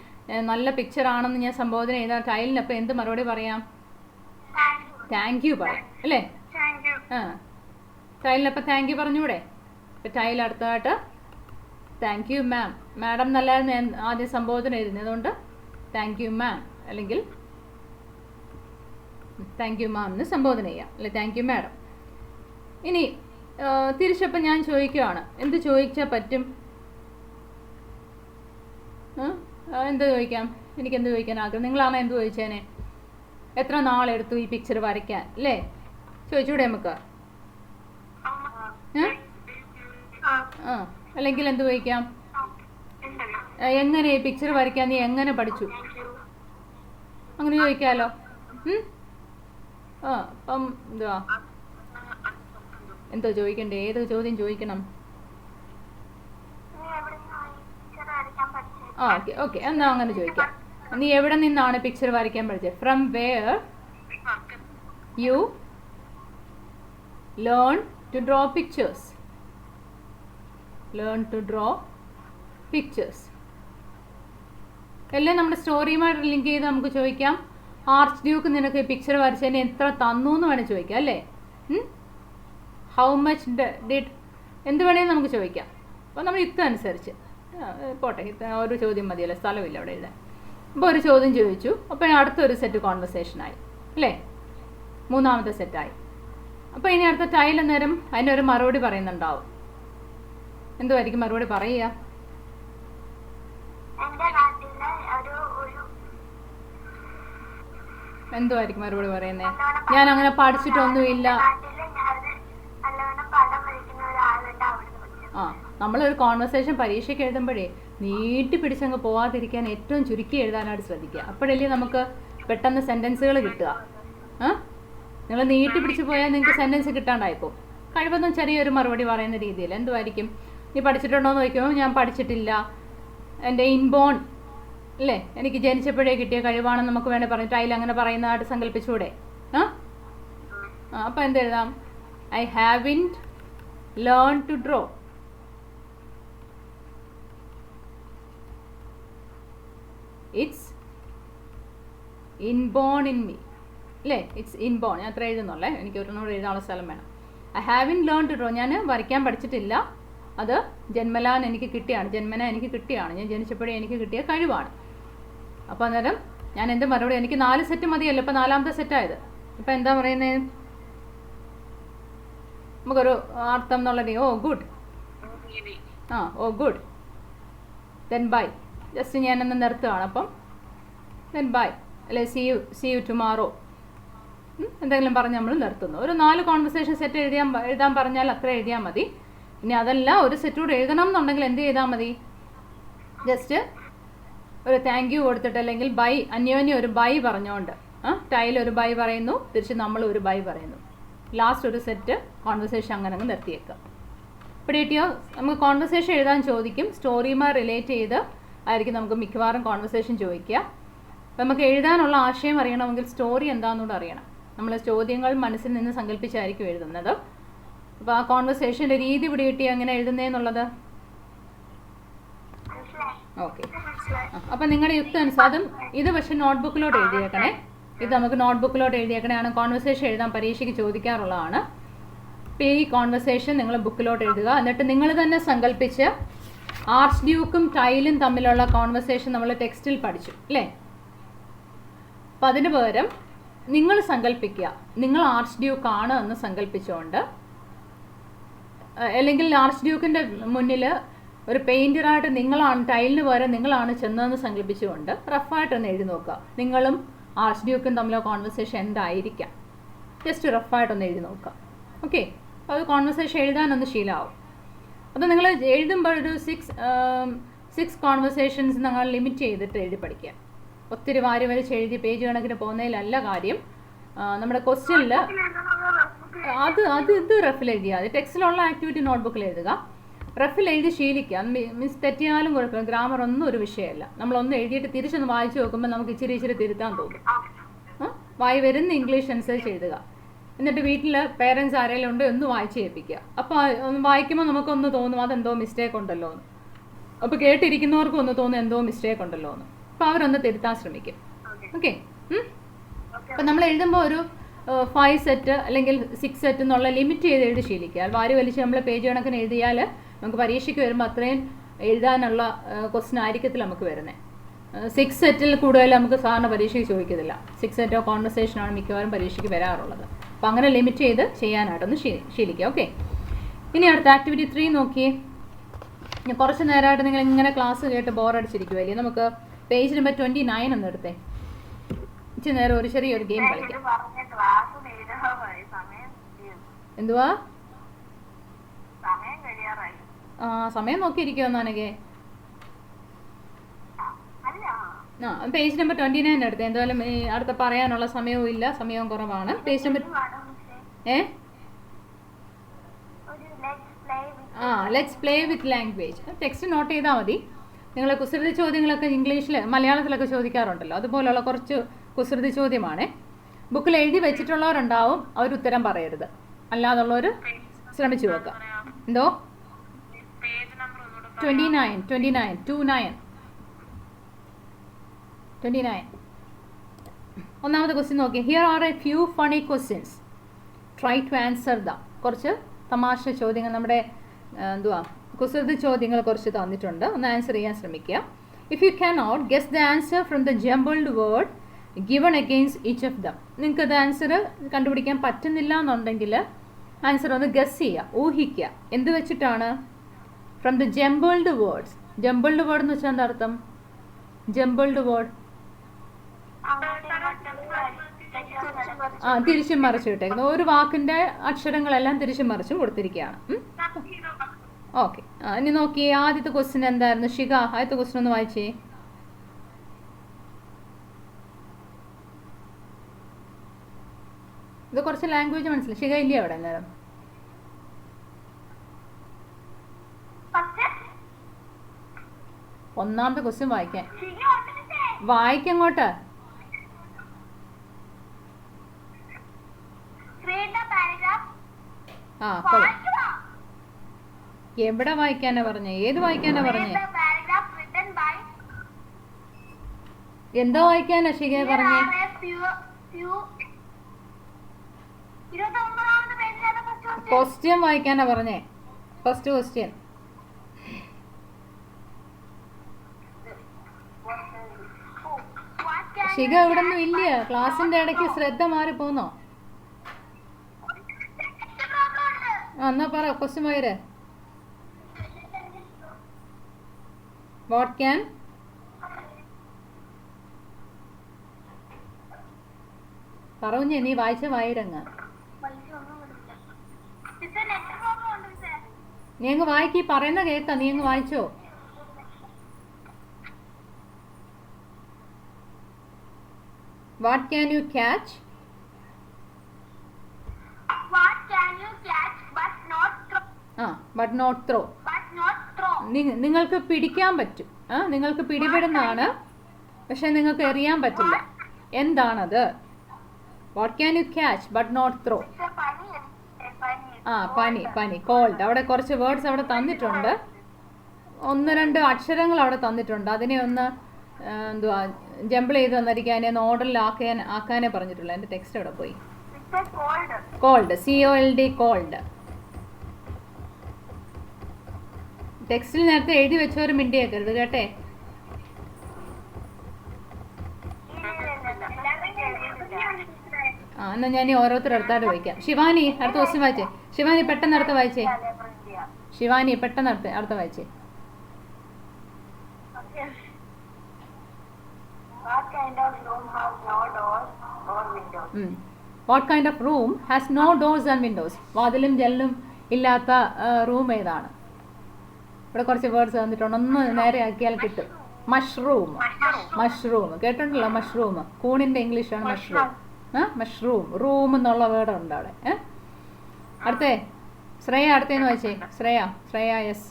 നല്ല പിക്ചറാണെന്ന് ഞാൻ സംബോധന ചെയ്താൽ ടൈലിന് അപ്പോൾ എന്ത് മറുപടി പറയാം? താങ്ക് യു പറയാം, അല്ലേ? ടൈലിനപ്പം താങ്ക് യു പറഞ്ഞൂടെ? ഇപ്പം ടൈൽ അടുത്തതായിട്ട് താങ്ക് യു മാം, മാഡം നല്ലായിരുന്നു ഞാൻ ആദ്യം സംബോധന ചെയ്തിരുന്നത്, അതുകൊണ്ട് താങ്ക് യു മാം, അല്ലെങ്കിൽ താങ്ക് യു മാം എന്ന് സംബോധന ചെയ്യാം, അല്ലെ താങ്ക് യു മാഡം. ഇനി തിരിച്ചപ്പം ഞാൻ ചോദിക്കുകയാണ്, എന്ത് ചോദിച്ചാൽ പറ്റും? എന്ത് ചോദിക്കാം? എനിക്ക് എന്ത് ചോദിക്കാൻ ആഗ്രഹം? നിങ്ങളാണ് എന്ത് ചോദിച്ചേനെ? എത്ര നാളെടുത്തു ഈ പിക്ചർ വരയ്ക്കാൻ അല്ലേ? ചോദിച്ചൂടെ നമുക്ക്? ആ, അല്ലെങ്കിൽ എന്ത് ചോദിക്കാം? എങ്ങനെ ഈ പിക്ചർ വരയ്ക്കാൻ നീ എങ്ങനെ പഠിച്ചു? അങ്ങനെ ചോദിക്കാമല്ലോ. ആ, അപ്പം എന്തുവാ എന്തോ ചോദിക്കണ്ടേ? ഏത് ചോദ്യം ചോദിക്കണം? ആ, ഓക്കെ ഓക്കെ, എന്നാ അങ്ങനെ ചോദിക്കാം. നീ എവിടെ നിന്നാണ് പിക്ചർ വരയ്ക്കാൻ പഠിച്ചത്? From where you learn to draw pictures. Learn to draw pictures എല്ലാം നമ്മുടെ സ്റ്റോറിയുമായിട്ട് ലിങ്ക് ചെയ്ത് നമുക്ക് ചോദിക്കാം. ആർച്ച് ഡ്യൂക്ക് നിനക്ക് പിക്ചർ വരച്ചതിന് എത്ര തന്നു എന്ന് വേണേൽ ചോദിക്കാം അല്ലേ? ഹൗ മച്ച് ഡിഡ് എന്ത് വേണേലും നമുക്ക് ചോദിക്കാം. അപ്പോൾ നമ്മൾ യുക്തം അനുസരിച്ച് പോട്ടെ, ഒരു ചോദ്യം മതിയല്ലോ, സ്ഥലമില്ല അവിടെ എഴുതാൻ. അപ്പോൾ ഒരു ചോദ്യം ചോദിച്ചു, അപ്പോൾ അടുത്തൊരു സെറ്റ് കോൺവെർസേഷനായി അല്ലേ? മൂന്നാമത്തെ സെറ്റായി. അപ്പോൾ ഇനി അടുത്ത ടൈൽ നേരം അതിനൊരു മറുപടി പറയുന്നുണ്ടാവും. എന്തുമായിരിക്കും മറുപടി പറയുക? എന്തുമായിരിക്കും മറുപടി പറയുന്നത്? ഞാൻ അങ്ങനെ പഠിച്ചിട്ടൊന്നുമില്ല. ആ, നമ്മളൊരു കോൺവെർസേഷൻ പരീക്ഷയ്ക്ക് എഴുതുമ്പോഴേ നീട്ടി പിടിച്ചങ്ങ് പോവാതിരിക്കാൻ ഏറ്റവും ചുരുക്കി എഴുതാനായിട്ട് ശ്രദ്ധിക്കുക. അപ്പോഴല്ലേ നമുക്ക് പെട്ടെന്ന് സെൻറ്റൻസുകൾ കിട്ടുക. നിങ്ങൾ നീട്ടി പിടിച്ച് പോയാൽ നിങ്ങൾക്ക് സെൻറ്റൻസ് കിട്ടാണ്ടായിപ്പോൾ. കഴിവതും ചെറിയൊരു മറുപടി പറയുന്ന രീതിയിൽ എന്തുമായിരിക്കും? നീ പഠിച്ചിട്ടുണ്ടോ എന്ന് ചോദിക്കുമ്പോൾ ഞാൻ പഠിച്ചിട്ടില്ല, എൻ്റെ ഇൻബോൺ അല്ലേ, എനിക്ക് ജനിച്ചപ്പോഴേ കിട്ടിയ കഴിവാണെന്ന് നമുക്ക് വേണേൽ പറഞ്ഞിട്ട് അതിൽ അങ്ങനെ പറയുന്നതായിട്ട് സങ്കല്പിച്ചൂടെ? അപ്പോൾ എന്തെഴുതാം? I haven't learn to draw. It's inborn in me അല്ലേ? It's inborn. ഞാൻ അത്ര എഴുതുന്നുള്ളേ, എനിക്ക് ഒരെണ്ണോട് എഴുതാനുള്ള സ്ഥലം വേണം. I haven't learn to draw. ഞാൻ വരയ്ക്കാൻ പഠിച്ചിട്ടില്ല, അത് ജന്മനാ എനിക്ക് കിട്ടിയാണ്. ഞാൻ ജനിച്ചപ്പോഴേ എനിക്ക് കിട്ടിയ കഴിവാണ്. അപ്പോൾ അന്നേരം ഞാൻ എന്ത് മറുപടി? എനിക്ക് 4 സെറ്റ് മതിയല്ലോ, ഇപ്പോൾ 4ാമത്തെ സെറ്റായത്. ഇപ്പം എന്താ പറയുന്നത്? നമുക്കൊരു അർത്ഥം എന്നുള്ള ഓ ഗുഡ്. ഓ ഗുഡ്, ദെൻ ബൈ. ജസ്റ്റ് ഞാനൊന്ന് നിർത്തുകയാണ്. അപ്പം ദെൻ ബൈ അല്ലെ സി യു ടുമാറോ എന്തെങ്കിലും പറഞ്ഞ് നമ്മൾ നിർത്തുന്നു. ഒരു 4 കോൺവെർസേഷൻ സെറ്റ് എഴുതാൻ പറഞ്ഞാൽ അത്ര എഴുതിയാൽ മതി. ഇനി അതല്ല ഒരു സെറ്റ് കൂടെ എഴുതണം എന്നുണ്ടെങ്കിൽ എന്ത് ചെയ്താൽ മതി? ജസ്റ്റ് ഒരു താങ്ക് യു കൊടുത്തിട്ട് അല്ലെങ്കിൽ ബൈ, അന്യോന്യം ഒരു ബൈ പറഞ്ഞുകൊണ്ട്, ടൈൽ ഒരു ബൈ പറയുന്നു, തിരിച്ച് നമ്മൾ ഒരു ബൈ പറയുന്നു. ലാസ്റ്റ് ഒരു സെറ്റ് കോൺവെർസേഷൻ അങ്ങനെ അങ്ങ് നിർത്തിയേക്കുക. പിടിയോ? നമുക്ക് കോൺവെർസേഷൻ എഴുതാൻ ചോദിക്കും. സ്റ്റോറിയുമായി റിലേറ്റ് ചെയ്ത് ആയിരിക്കും നമുക്ക് മിക്കവാറും കോൺവെർസേഷൻ ചോദിക്കുക. അപ്പം നമുക്ക് എഴുതാനുള്ള ആശയം അറിയണമെങ്കിൽ സ്റ്റോറി എന്താണെന്നുകൂടെ അറിയണം. നമ്മൾ ചോദ്യങ്ങൾ മനസ്സിൽ നിന്ന് സങ്കല്പിച്ചായിരിക്കും എഴുതുന്നത്. അപ്പോൾ ആ കോൺവെർസേഷൻ്റെ രീതി പിടികിട്ടി എങ്ങനെ എഴുതുന്നതെന്നുള്ളത് ഓക്കെ. അപ്പം നിങ്ങളുടെ യുക്താനുസാരം ഇത് പക്ഷേ നോട്ട്ബുക്കിലോട്ട് എഴുതിയേക്കണേ. ഇത് നമുക്ക് നോട്ട്ബുക്കിലോട്ട് എഴുതിയേക്കണേ. ആണ് കോൺവെർസേഷൻ എഴുതാൻ പരീക്ഷയ്ക്ക് ചോദിക്കാറുള്ളതാണ്. അപ്പോൾ ഈ കോൺവെർസേഷൻ നിങ്ങൾ ബുക്കിലോട്ട് എഴുതുക. എന്നിട്ട് നിങ്ങൾ തന്നെ സങ്കല്പിച്ച് ആർച്ച് ഡ്യൂക്കും ടൈലും തമ്മിലുള്ള കോൺവെർസേഷൻ നമ്മൾ ടെക്സ്റ്റിൽ പഠിച്ചു അല്ലേ? അപ്പം അതിന് പകരം നിങ്ങൾ സങ്കല്പിക്കുക, നിങ്ങൾ ആർച്ച് ഡ്യൂക്കാണ് എന്ന് സങ്കല്പിച്ചുകൊണ്ട്, അല്ലെങ്കിൽ ആർച്ച് ഡ്യൂക്കിൻ്റെ മുന്നിൽ ഒരു പെയിൻറ്ററായിട്ട് നിങ്ങളാണ്, ടൈലിന് പകരം നിങ്ങളാണ് ചെന്നതെന്ന് സങ്കല്പിച്ചുകൊണ്ട് റഫായിട്ടൊന്ന് എഴുതി നോക്കുക. നിങ്ങളും ആർച്ച് ഡ്യൂക്കും തമ്മിലുള്ള കോൺവെർസേഷൻ എന്തായിരിക്കാം? ജസ്റ്റ് റഫായിട്ടൊന്ന് എഴുതി നോക്കുക. ഓക്കെ, അപ്പോൾ അത് കോൺവെർസേഷൻ എഴുതാനൊന്ന് ശീലമാവും. അപ്പോൾ നിങ്ങൾ എഴുതുമ്പോൾ ഒരു 6 കോൺവെർസേഷൻസ് നിങ്ങൾ ലിമിറ്റ് ചെയ്തിട്ട് എഴുതി പഠിക്കുക. ഒത്തിരി വാരി വലിച്ച് എഴുതി പേജ് കണക്കിന് പോകുന്നതിലല്ല കാര്യം. നമ്മുടെ ക്വസ്റ്റ്യനിൽ ഇത് റഫിൽ എഴുതിയാൽ മതി. ടെക്സ്റ്റിലുള്ള ആക്ടിവിറ്റി നോട്ട്ബുക്കിൽ എഴുതുക, റഫിൽ എഴുതി ശീലിക്കുക. മിസ് തെറ്റിയാലും കുഴപ്പമില്ല, ഗ്രാമർ ഒന്നും ഒരു വിഷയമല്ല. നമ്മളൊന്ന് എഴുതിയിട്ട് തിരിച്ചൊന്ന് വായിച്ച് നോക്കുമ്പോൾ നമുക്ക് ഇച്ചിരി തിരുത്താൻ തോന്നും. വായി വരുന്ന ഇംഗ്ലീഷ് അനുസരിച്ച് എഴുതുക. എന്നിട്ട് വീട്ടിൽ പേരൻസ് ആരെങ്കിലും ഉണ്ട് ഒന്ന് വായിച്ച് കേൾപ്പിക്കുക. അപ്പോൾ ഒന്ന് വായിക്കുമ്പോൾ നമുക്കൊന്ന് തോന്നും അതെന്തോ മിസ്റ്റേക്ക് ഉണ്ടല്ലോ എന്ന്. അപ്പോൾ കേട്ടിരിക്കുന്നവർക്കും ഒന്ന് തോന്നും എന്തോ മിസ്റ്റേക്ക് ഉണ്ടല്ലോ എന്ന്. അപ്പോൾ അവരൊന്ന് തിരുത്താൻ ശ്രമിക്കും. ഓക്കെ. അപ്പം നമ്മൾ എഴുതുമ്പോൾ ഒരു 5 സെറ്റ് അല്ലെങ്കിൽ 6 സെറ്റ് എന്നുള്ള ലിമിറ്റ് ചെയ്ത് എഴുതി ശീലിക്കുക. വാരി വലിച്ച് നമ്മൾ പേജ് കണക്കിന് എഴുതിയാൽ നമുക്ക് പരീക്ഷയ്ക്ക് വരുമ്പോൾ അത്രയും എഴുതാനുള്ള ക്വസ്റ്റ്യൻ ആയിരിക്കത്തില്ല നമുക്ക് വരുന്നത്. 6 സെറ്റിൽ കൂടുതൽ നമുക്ക് സാധാരണ പരീക്ഷയ്ക്ക് ചോദിക്കത്തില്ല. 6 സെറ്റോ കോൺവെർസേഷനാണ് മിക്കവാറും പരീക്ഷയ്ക്ക് വരാറുള്ളത്. അപ്പോൾ അങ്ങനെ ലിമിറ്റ് ചെയ്ത് ചെയ്യാനായിട്ടൊന്ന് ശീലിക്കുക. ഓക്കെ. ഇനി അടുത്ത ആക്ടിവിറ്റി 3 നോക്കിയേ. കുറച്ച് നേരമായിട്ട് നിങ്ങൾ ഇങ്ങനെ ക്ലാസ് കേട്ട് ബോറടിച്ചിരിക്കുമല്ലേ? നമുക്ക് പേജ് നമ്പർ 29 ഒന്ന് എടുത്തേ. ഇച്ചിരി നേരം ഒരു ചെറിയൊരു ഗെയിം കളിക്കാം. എന്തുവാ? സമയം നോക്കിയിരിക്കുമോ എന്നാനൊക്കെ? പേജ് നമ്പർ 29 എടുത്തേ. എന്തായാലും അടുത്ത പറയാനുള്ള സമയവും ഇല്ല, സമയവും കുറവാണ്. Page number let's play with language. Text not ചെയ്താൽ മതി. നിങ്ങൾ കുസൃതി ചോദ്യങ്ങളൊക്കെ ഇംഗ്ലീഷിൽ മലയാളത്തിലൊക്കെ ചോദിക്കാറുണ്ടല്ലോ, അതുപോലുള്ള കുറച്ച് കുസൃതി ചോദ്യമാണ്. ബുക്കിൽ എഴുതി വെച്ചിട്ടുള്ളവരുണ്ടാവും, അവർ ഉത്തരം പറയരുത്. അല്ലാതുള്ളവർ ശ്രമിച്ചു നോക്കാം. എന്തോ 29. ഒന്നാമത്തെ ക്വസ്റ്റ്യൻ നോക്കി. Here are a few funny questions, try to answer the. കുറച്ച് തമാശ ചോദ്യങ്ങൾ, നമ്മുടെ കുസൃതി ചോദ്യങ്ങൾ കുറച്ച് തന്നിട്ടുണ്ട്. ഒന്ന് ആൻസർ ചെയ്യാൻ ശ്രമിക്കുക. If you can not guess the answer from the jumbled word given against each of them. നിങ്ങൾക്ക് അത് ആൻസർ കണ്ടുപിടിക്കാൻ പറ്റുന്നില്ല എന്നുണ്ടെങ്കിൽ ആൻസർ ഒന്ന് ഗസ് ചെയ്യുക, ഊഹിക്കുക. എന്ത് വെച്ചിട്ടാണ്? From the jumbled words. Jumbled word എന്ന് വെച്ചാൽ എന്താ അർത്ഥം? ജംബിൾഡ് വേർഡ് തിരിച്ചും മറിച്ചും ഇട്ടേക്കുന്നു. ഒരു വാക്കിന്റെ അക്ഷരങ്ങളെല്ലാം തിരിച്ചും മറിച്ചും കൊടുത്തിരിക്കുകയാണ്. ഓക്കെ, ഇനി നോക്കി. ആദ്യത്തെ ക്വസ്റ്റ്യൻ എന്തായിരുന്നു? ഷിക, ആദ്യത്തെ ക്വസ്റ്റ്യൻ ഒന്ന് വായിച്ചേ. ഇത് കുറച്ച് ലാംഗ്വേജ് മനസ്സിലായി. ഷിക ഇല്ലേ അവിടെ? അന്നേരം ഒന്നാമത്തെ ക്വസ്റ്റ്യൻ വായിക്കങ്ങോട്ട്. എവിടെ വായിക്കാനാ പറഞ്ഞേ? ഏത് വായിക്കാനാ പറഞ്ഞേ? എന്തോ വായിക്കാനാ ഷിക പറഞ്ഞേ? ക്വസ്റ്റ്യൻ വായിക്കാനാ പറഞ്ഞേ. First question. ഷിക ഇവിടെ ഒന്നും ഇല്ല. ക്ലാസിന്റെ ഇടയ്ക്ക് ശ്രദ്ധ മാറി പോന്നോ? എന്നാ പറ, ക്വസ്റ്റ്യൻ വായിരേ. വാട്ട് ക്യാൻ പറഞ്ഞേ, നീ വായിച്ച വായിരങ്ങ്. നീ അങ്ങ് വായിക്കി, പറയുന്ന കേൾക്കാം. നീ അങ്ങ് വായിച്ചോ. What can you catch? What can you catch but not throw? But not throw. But not throw. നിങ്ങൾക്ക് പിടിക്കാൻ പറ്റും. നിങ്ങൾക്ക് പിടിപെടുന്നതാണ്, പക്ഷെ നിങ്ങൾക്ക് എറിയാൻ പറ്റില്ല. എന്താണത്? What can you catch but not throw? പനി. കോൾഡ്. അവിടെ കുറച്ച് വേർഡ്സ് അവിടെ തന്നിട്ടുണ്ട്. 1-2 അക്ഷരങ്ങൾ അവിടെ തന്നിട്ടുണ്ട്. അതിനെ ഒന്ന് ജമ്പിൾ ചെയ്ത് തന്നിരിക്കാൻ, അതിനെ ഓർഡറിൽ ആക്കാനേ പറഞ്ഞിട്ടുള്ളൂ. എൻ്റെ ടെക്സ്റ്റ് അവിടെ പോയി. Cold, COLD, cold. ടെക്സ്റ്റിൽ നേരത്തെ എഴുതി വെച്ചവർ മിണ്ടിയേക്കരുത് കേട്ടെ. എന്നാ ഞാൻ ഓരോരുത്തർ അടുത്തായിട്ട് വായിക്കാം. ശിവാനി, അടുത്ത ക്വസ്റ്റ്യൻ വായിച്ചേ. ശിവാനി പെട്ടെന്ന് അടുത്ത വായിച്ചേ. ശിവാനി പെട്ടെന്ന് അടുത്ത വായിച്ചേ. What kind of room has no doors or windows? What kind of room has no doors and windows? വാതിലും ജനലും ഇല്ലാത്ത റൂം ഏതാണ്? ഇവിടെ കുറച്ച് വേർഡ്സ് തന്നിട്ടുണ്ട്. ഒന്ന് നേരെ ആക്കിയാൽ കിട്ടും. മഷ്റൂം. കേട്ടിട്ടുണ്ടല്ലോ? മഷ്റൂം കൂണിന്റെ ഇംഗ്ലീഷാണ് മഷ്റൂം. മഷ്റൂം. റൂം എന്നുള്ള വേർഡ് ഉണ്ട് അവിടെ. അടുത്തേ ശ്രേയ, അടുത്തേന്ന് വായിച്ചേ. ശ്രേയ, യെസ്.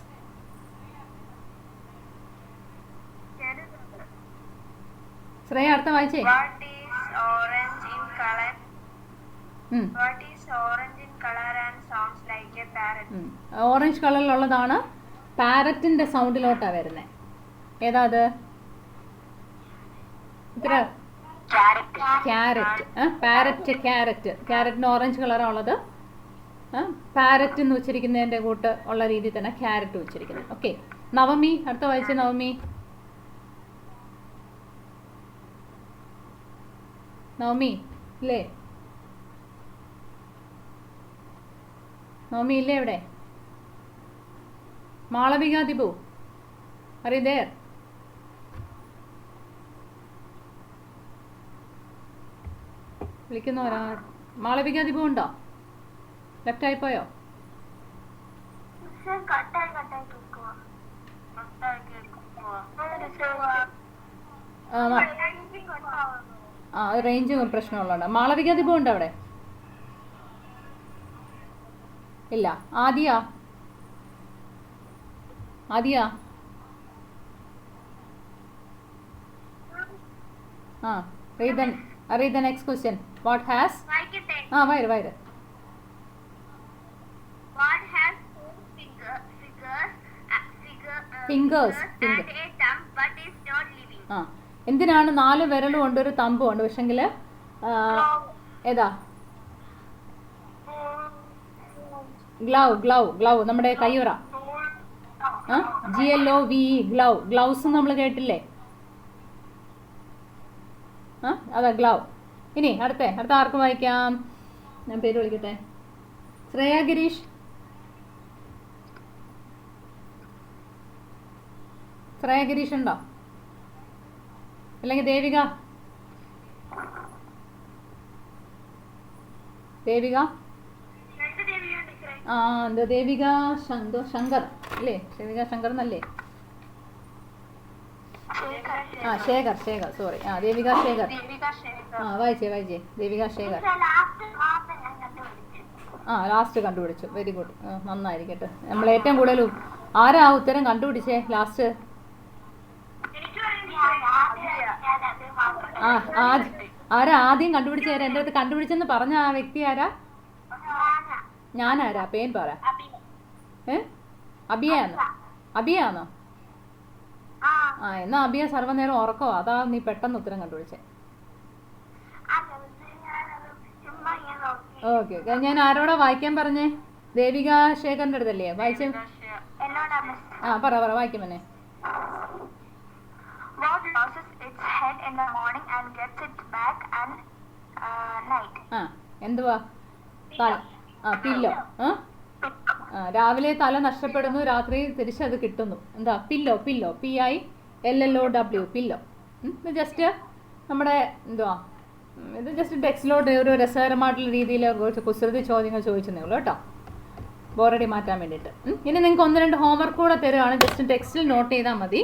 ശ്രേയ അടുത്ത വായിച്ചേ. What is orange in color? What is orange in color and sounds like a parrot? Orange കളറിലുള്ളതാണ്. പാരറ്റിന്റെ സൗണ്ടിലോട്ടാ വരുന്നത്. ഏതാ അത്? ക്യാരറ്റ്. ക്യാരറ്റിന് ഓറഞ്ച് കളറാണ് ഉള്ളത്. പാരറ്റ് എന്ന് ഉച്ചരിക്കുന്നതിന്റെ കൂട്ട് ഉള്ള രീതിയിൽ തന്നെ ക്യാരറ്റ് ഉച്ചരിക്കുന്നത്. ഓക്കെ, നവമി അടുത്ത വായിച്ചേ. നവമി ഇല്ലേ? നവമി ഇല്ലേ ഇവിടെ? Malavika, Dibu, are you there? വിളിക്കുന്നവരാ? Malavika ദീപം ഉണ്ടോ? ലെഫ്റ്റ് ആയിപ്പോയോ? റേഞ്ച് പ്രശ്നമുള്ളതുകൊണ്ട്. മാളവിക ദീപം ഉണ്ടോ അവിടെ? ഇല്ല. Adiya read the next question. What has വൈര് What has fingers and a thumb but is not living? എന്തിനാണ് 4 വിരലും ഉണ്ട് ഒരു തമ്പും ഉണ്ട് പക്ഷെങ്കിൽ ഏതാ? ഗ്ലൗ നമ്മുടെ കയ്യുറ. GLOVE ഗ്ലൗസ് നമ്മൾ കേട്ടില്ലേ? അതാ ഗ്ലൗ. ഇനി അടുത്ത ആർക്ക് വായിക്കാം? ഞാൻ പേര് വിളിക്കട്ടെ. ശ്രേയ ഗിരീഷ്. ശ്രേയ ഗിരീഷ് ഉണ്ടോ? അല്ലെങ്കിൽ ദേവിക എന്താ ദേവിക ശങ്കർ അല്ലേ? ദേവിക ശങ്കർ എന്നല്ലേ? ശേഖർ സോറി. ദേവിക ശേഖർ. വായിച്ചേ ദേവിക ശേഖർ. ലാസ്റ്റ് കണ്ടുപിടിച്ചു. വെരി ഗുഡ്, നന്നായിരിക്കട്ടെ. നമ്മൾ ഏറ്റവും കൂടുതൽ ആരാ ഉത്തരം കണ്ടുപിടിച്ചേ ലാസ്റ്റ്? ആരാ ആദ്യം കണ്ടുപിടിച്ച? എൻ്റെ അടുത്ത് കണ്ടുപിടിച്ചെന്ന് പറഞ്ഞ ആ വ്യക്തി ആരാ? ഞാനാരാ? പേൻ പറ. അബിയാന്നോ? എന്നാ അബിയ സർവ്വനേരം ഉറക്കോ? അതാ നീ പെട്ടെന്ന് ഉത്തരം കണ്ടുപിടിച്ചേ. ഓക്കെ. ഞാൻ ആരോടാ വായിക്കാൻ പറഞ്ഞേ? ദേവിക ശേഖറിന്റെ അടുത്തല്ലേ വായിച്ചേ? പറ വായിക്കും എന്നെ. What loses its head in the morning and gets it back at night? എന്തുവാ? പില്ലോ. രാവിലെ തല നഷ്ടപ്പെടുന്നു, രാത്രി തിരിച്ചത് കിട്ടുന്നു. എന്താ? പില്ലോ. PILLOW pillow. ഇത് ജസ്റ്റ് നമ്മുടെ എന്തുവാ, ഇത് ജസ്റ്റ് ടെക്സ്റ്റിലോട്ട് ഒരു രസകരമായിട്ടുള്ള രീതിയിൽ കുറച്ച് കുസൃതി ചോദ്യങ്ങൾ ചോദിച്ചതേ ഉള്ളൂ കേട്ടോ, ബോറടി മാറ്റാൻ വേണ്ടിയിട്ട്. ഇനി നിങ്ങൾക്ക് 1-2 ഹോംവർക്ക് കൂടെ തരുവാണ്, ജസ്റ്റ് ടെക്സ്റ്റിൽ നോട്ട് ചെയ്താൽ മതി.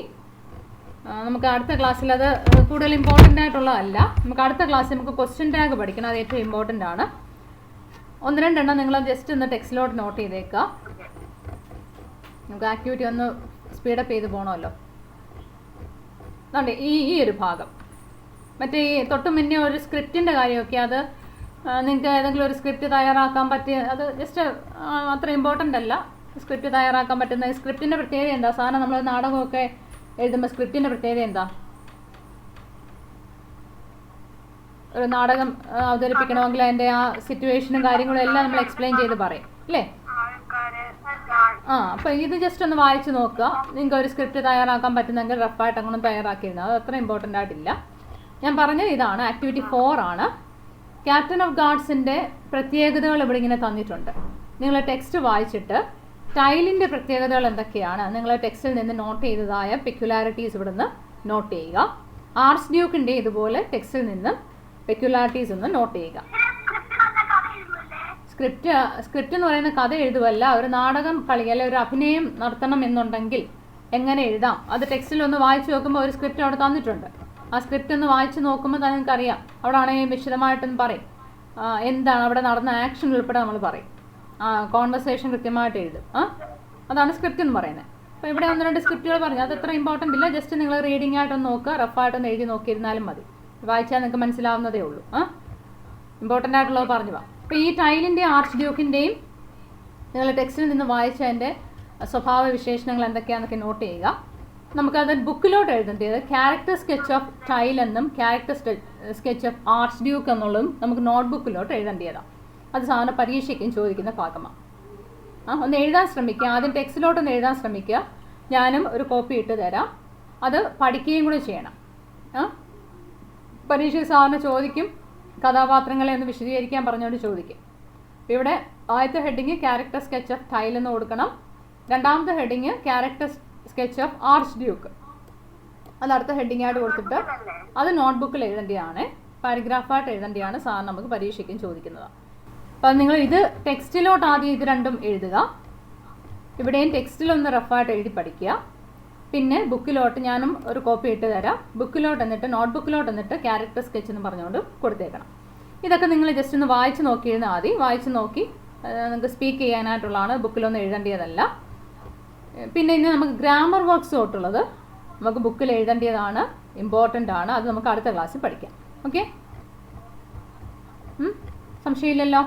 നമുക്ക് അടുത്ത ക്ലാസ്സിൽ അത് കൂടുതൽ ഇമ്പോർട്ടൻ്റ് ആയിട്ടുള്ളതല്ല. നമുക്ക് അടുത്ത ക്ലാസ്സിൽ നമുക്ക് ക്വസ്റ്റ്യൻ ടാഗ് പഠിക്കണം, അത് ഏറ്റവും ഇമ്പോർട്ടൻ്റ് ആണ്. 1-2 എണ്ണം നിങ്ങൾ ജസ്റ്റ് ഒന്ന് ടെക്സ്റ്റിലോട്ട് നോട്ട് ചെയ്തേക്കുക. നമുക്ക് ആക്ടിവിറ്റി ഒന്ന് സ്പീഡപ്പ് ചെയ്ത് പോകണമല്ലോ. അതുകൊണ്ട് ഈ ഒരു ഭാഗം മറ്റേ ഈ തൊട്ട് മുന്നേ ഒരു സ്ക്രിപ്റ്റിൻ്റെ കാര്യമൊക്കെ, അത് നിങ്ങൾക്ക് ഏതെങ്കിലും ഒരു സ്ക്രിപ്റ്റ് തയ്യാറാക്കാൻ പറ്റിയ, അത് ജസ്റ്റ് അത്ര ഇമ്പോർട്ടൻ്റ് അല്ല. സ്ക്രിപ്റ്റ് തയ്യാറാക്കാൻ പറ്റുന്ന സ്ക്രിപ്റ്റിൻ്റെ പ്രത്യേകത എന്താ? സാധാരണ നമ്മൾ നാടകമൊക്കെ എഴുതുമ്പോൾ സ്ക്രിപ്റ്റിൻ്റെ പ്രത്യേകത എന്താ? ഒരു നാടകം അവതരിപ്പിക്കണമെങ്കിൽ അതിൻ്റെ ആ സിറ്റുവേഷനും കാര്യങ്ങളും എല്ലാം നമ്മൾ എക്സ്പ്ലെയിൻ ചെയ്ത് പറയും അല്ലേ? അപ്പോൾ ഇത് ജസ്റ്റ് ഒന്ന് വായിച്ച് നോക്കുക. നിങ്ങൾക്ക് ഒരു സ്ക്രിപ്റ്റ് തയ്യാറാക്കാൻ പറ്റുന്നെങ്കിൽ റഫായിട്ട് അങ്ങനെ തയ്യാറാക്കിയിരുന്നത്, അത് അത്ര ഇമ്പോർട്ടൻ്റ് ആയിട്ടില്ല. ഞാൻ പറഞ്ഞത് ഇതാണ്, ആക്ടിവിറ്റി 4 ആണ്. ക്യാപ്റ്റൻ ഓഫ് ഗാർഡ്സിൻ്റെ പ്രത്യേകതകൾ ഇവിടെ ഇങ്ങനെ തന്നിട്ടുണ്ട്. നിങ്ങൾ ടെക്സ്റ്റ് വായിച്ചിട്ട് ടൈലിൻ്റെ പ്രത്യേകതകൾ എന്തൊക്കെയാണ് നിങ്ങൾ ടെക്സ്റ്റിൽ നിന്ന് നോട്ട് ചെയ്തതായ പെക്യുലാരിറ്റീസ് ഇവിടുന്ന് നോട്ട് ചെയ്യുക. ആർച്ച് ഡ്യൂക്കിൻ്റെ ഇതുപോലെ ടെക്സ്റ്റിൽ നിന്ന് പെക്യുലാരിറ്റീസ് ഒന്ന് നോട്ട് ചെയ്യുക. സ്ക്രിപ്റ്റ് എന്ന് പറയുന്ന കഥ എഴുതുവല്ല, ഒരു നാടകം കളി അല്ലെ ഒരു അഭിനയം നടത്തണം എന്നുണ്ടെങ്കിൽ എങ്ങനെ എഴുതാം, അത് ടെക്സ്റ്റിൽ ഒന്ന് വായിച്ച് നോക്കുമ്പോൾ ഒരു സ്ക്രിപ്റ്റ് അവിടെ തന്നിട്ടുണ്ട്. ആ സ്ക്രിപ്റ്റ് ഒന്ന് വായിച്ച് നോക്കുമ്പോൾ തന്നെ നിങ്ങൾക്കറിയാം. അവിടെ ആണെങ്കിൽ വിശദമായിട്ടൊന്ന് പറയും, എന്താണ് അവിടെ നടന്ന ആക്ഷൻ ഉൾപ്പെടെ നമ്മൾ പറയും. കോൺവെർസേഷൻ കൃത്യമായിട്ട് എഴുതും. അതാണ് സ്ക്രിപ്റ്റ് എന്ന് പറയുന്നത്. അപ്പോൾ ഇവിടെ 1-2 സ്ക്രിപ്റ്റുകൾ പറഞ്ഞു, അത് അത്ര ഇമ്പോർട്ടൻ്റ് ഇല്ല. ജസ്റ്റ് നിങ്ങൾ റീഡിംഗ് ആയിട്ടൊന്ന് നോക്കുക, റഫായിട്ടൊന്ന് എഴുതി നോക്കിയിരുന്നാലും മതി. വായിച്ചാൽ നിങ്ങൾക്ക് മനസ്സിലാവുന്നതേ ഉള്ളൂ. ഇമ്പോർട്ടൻ്റ് ആയിട്ടുള്ളത് പറഞ്ഞു പോവാം. അപ്പോൾ ഈ ടൈലിൻ്റെയും ആർച്ച് ഡ്യൂക്കിൻ്റെയും നിങ്ങൾ ടെക്സ്റ്റിൽ നിന്ന് വായിച്ചതിൻ്റെ സ്വഭാവ വിശേഷണങ്ങൾ എന്തൊക്കെയാണെന്നൊക്കെ നോട്ട് ചെയ്യുക. നമുക്കത് ബുക്കിലോട്ട് എഴുതേണ്ടത് ക്യാരക്ടർ സ്കെച്ച് ഓഫ് ടൈൽ എന്നും character sketch of arch Duke എന്നുള്ളതും നമുക്ക് നോട്ട് ബുക്കിലോട്ട് എഴുതേണ്ടതാണ്. അത് സാധാരണ പരീക്ഷയ്ക്കും ചോദിക്കുന്ന ഭാഗമാണ്. ഒന്ന് എഴുതാൻ ശ്രമിക്കുക. ആദ്യം ടെക്സ്റ്റിലോട്ടൊന്ന് എഴുതാൻ ശ്രമിക്കുക. ഞാനും ഒരു കോപ്പി ഇട്ട് തരാം, അത് പഠിക്കുകയും കൂടെ ചെയ്യണം. പരീക്ഷയ്ക്ക് സാധാരണ ചോദിക്കും, കഥാപാത്രങ്ങളെ ഒന്ന് വിശദീകരിക്കാൻ പറഞ്ഞുകൊണ്ട് ചോദിക്കും. ഇവിടെ ആദ്യത്തെ ഹെഡിങ് ക്യാരക്ടർ സ്കെച്ച് ഓഫ് ടൈൽ എന്ന് കൊടുക്കണം. രണ്ടാമത്തെ heading character sketch of archduke, അത് അടുത്ത ഹെഡിങ് ആയിട്ട് കൊടുത്തിട്ട് അത് നോട്ട്ബുക്കിൽ എഴുതേണ്ടതാണ്. പാരഗ്രാഫായിട്ട് എഴുതേണ്ടതാണ് സാർ നമുക്ക് പരീക്ഷയ്ക്കും ചോദിക്കുന്നത്. അപ്പോൾ നിങ്ങൾ ഇത് ടെക്സ്റ്റിലോട്ട് ആദ്യം ഇത് രണ്ടും എഴുതുക. ഇവിടെയും ടെക്സ്റ്റിലൊന്ന് റഫായിട്ട് എഴുതി പഠിക്കുക. പിന്നെ ബുക്കിലോട്ട് ഞാനും ഒരു കോപ്പി ഇട്ട് തരാം. ബുക്കിലോട്ട് എന്നിട്ട് നോട്ട്ബുക്കിലോട്ട് എന്നിട്ട് ക്യാരക്ടർ സ്കെച്ച് എന്ന് പറഞ്ഞുകൊണ്ട് കൊടുത്തേക്കണം. ഇതൊക്കെ നിങ്ങൾ ജസ്റ്റ് ഒന്ന് വായിച്ച് നോക്കി എഴുതാൽ മതി. വായിച്ച് നോക്കി നിങ്ങൾക്ക് സ്പീക്ക് ചെയ്യാനായിട്ടുള്ളതാണ്, ബുക്കിലൊന്നും എഴുതേണ്ടതല്ല. പിന്നെ ഇനി നമുക്ക് ഗ്രാമർ വർക്ക്സ് തൊട്ടുള്ളത് നമുക്ക് ബുക്കിൽ എഴുതേണ്ടതാണ്, ഇമ്പോർട്ടൻ്റ് ആണ്. അത് നമുക്ക് അടുത്ത ക്ലാസ്സിൽ പഠിക്കാം. ഓക്കെ, സംശയമില്ലല്ലോ?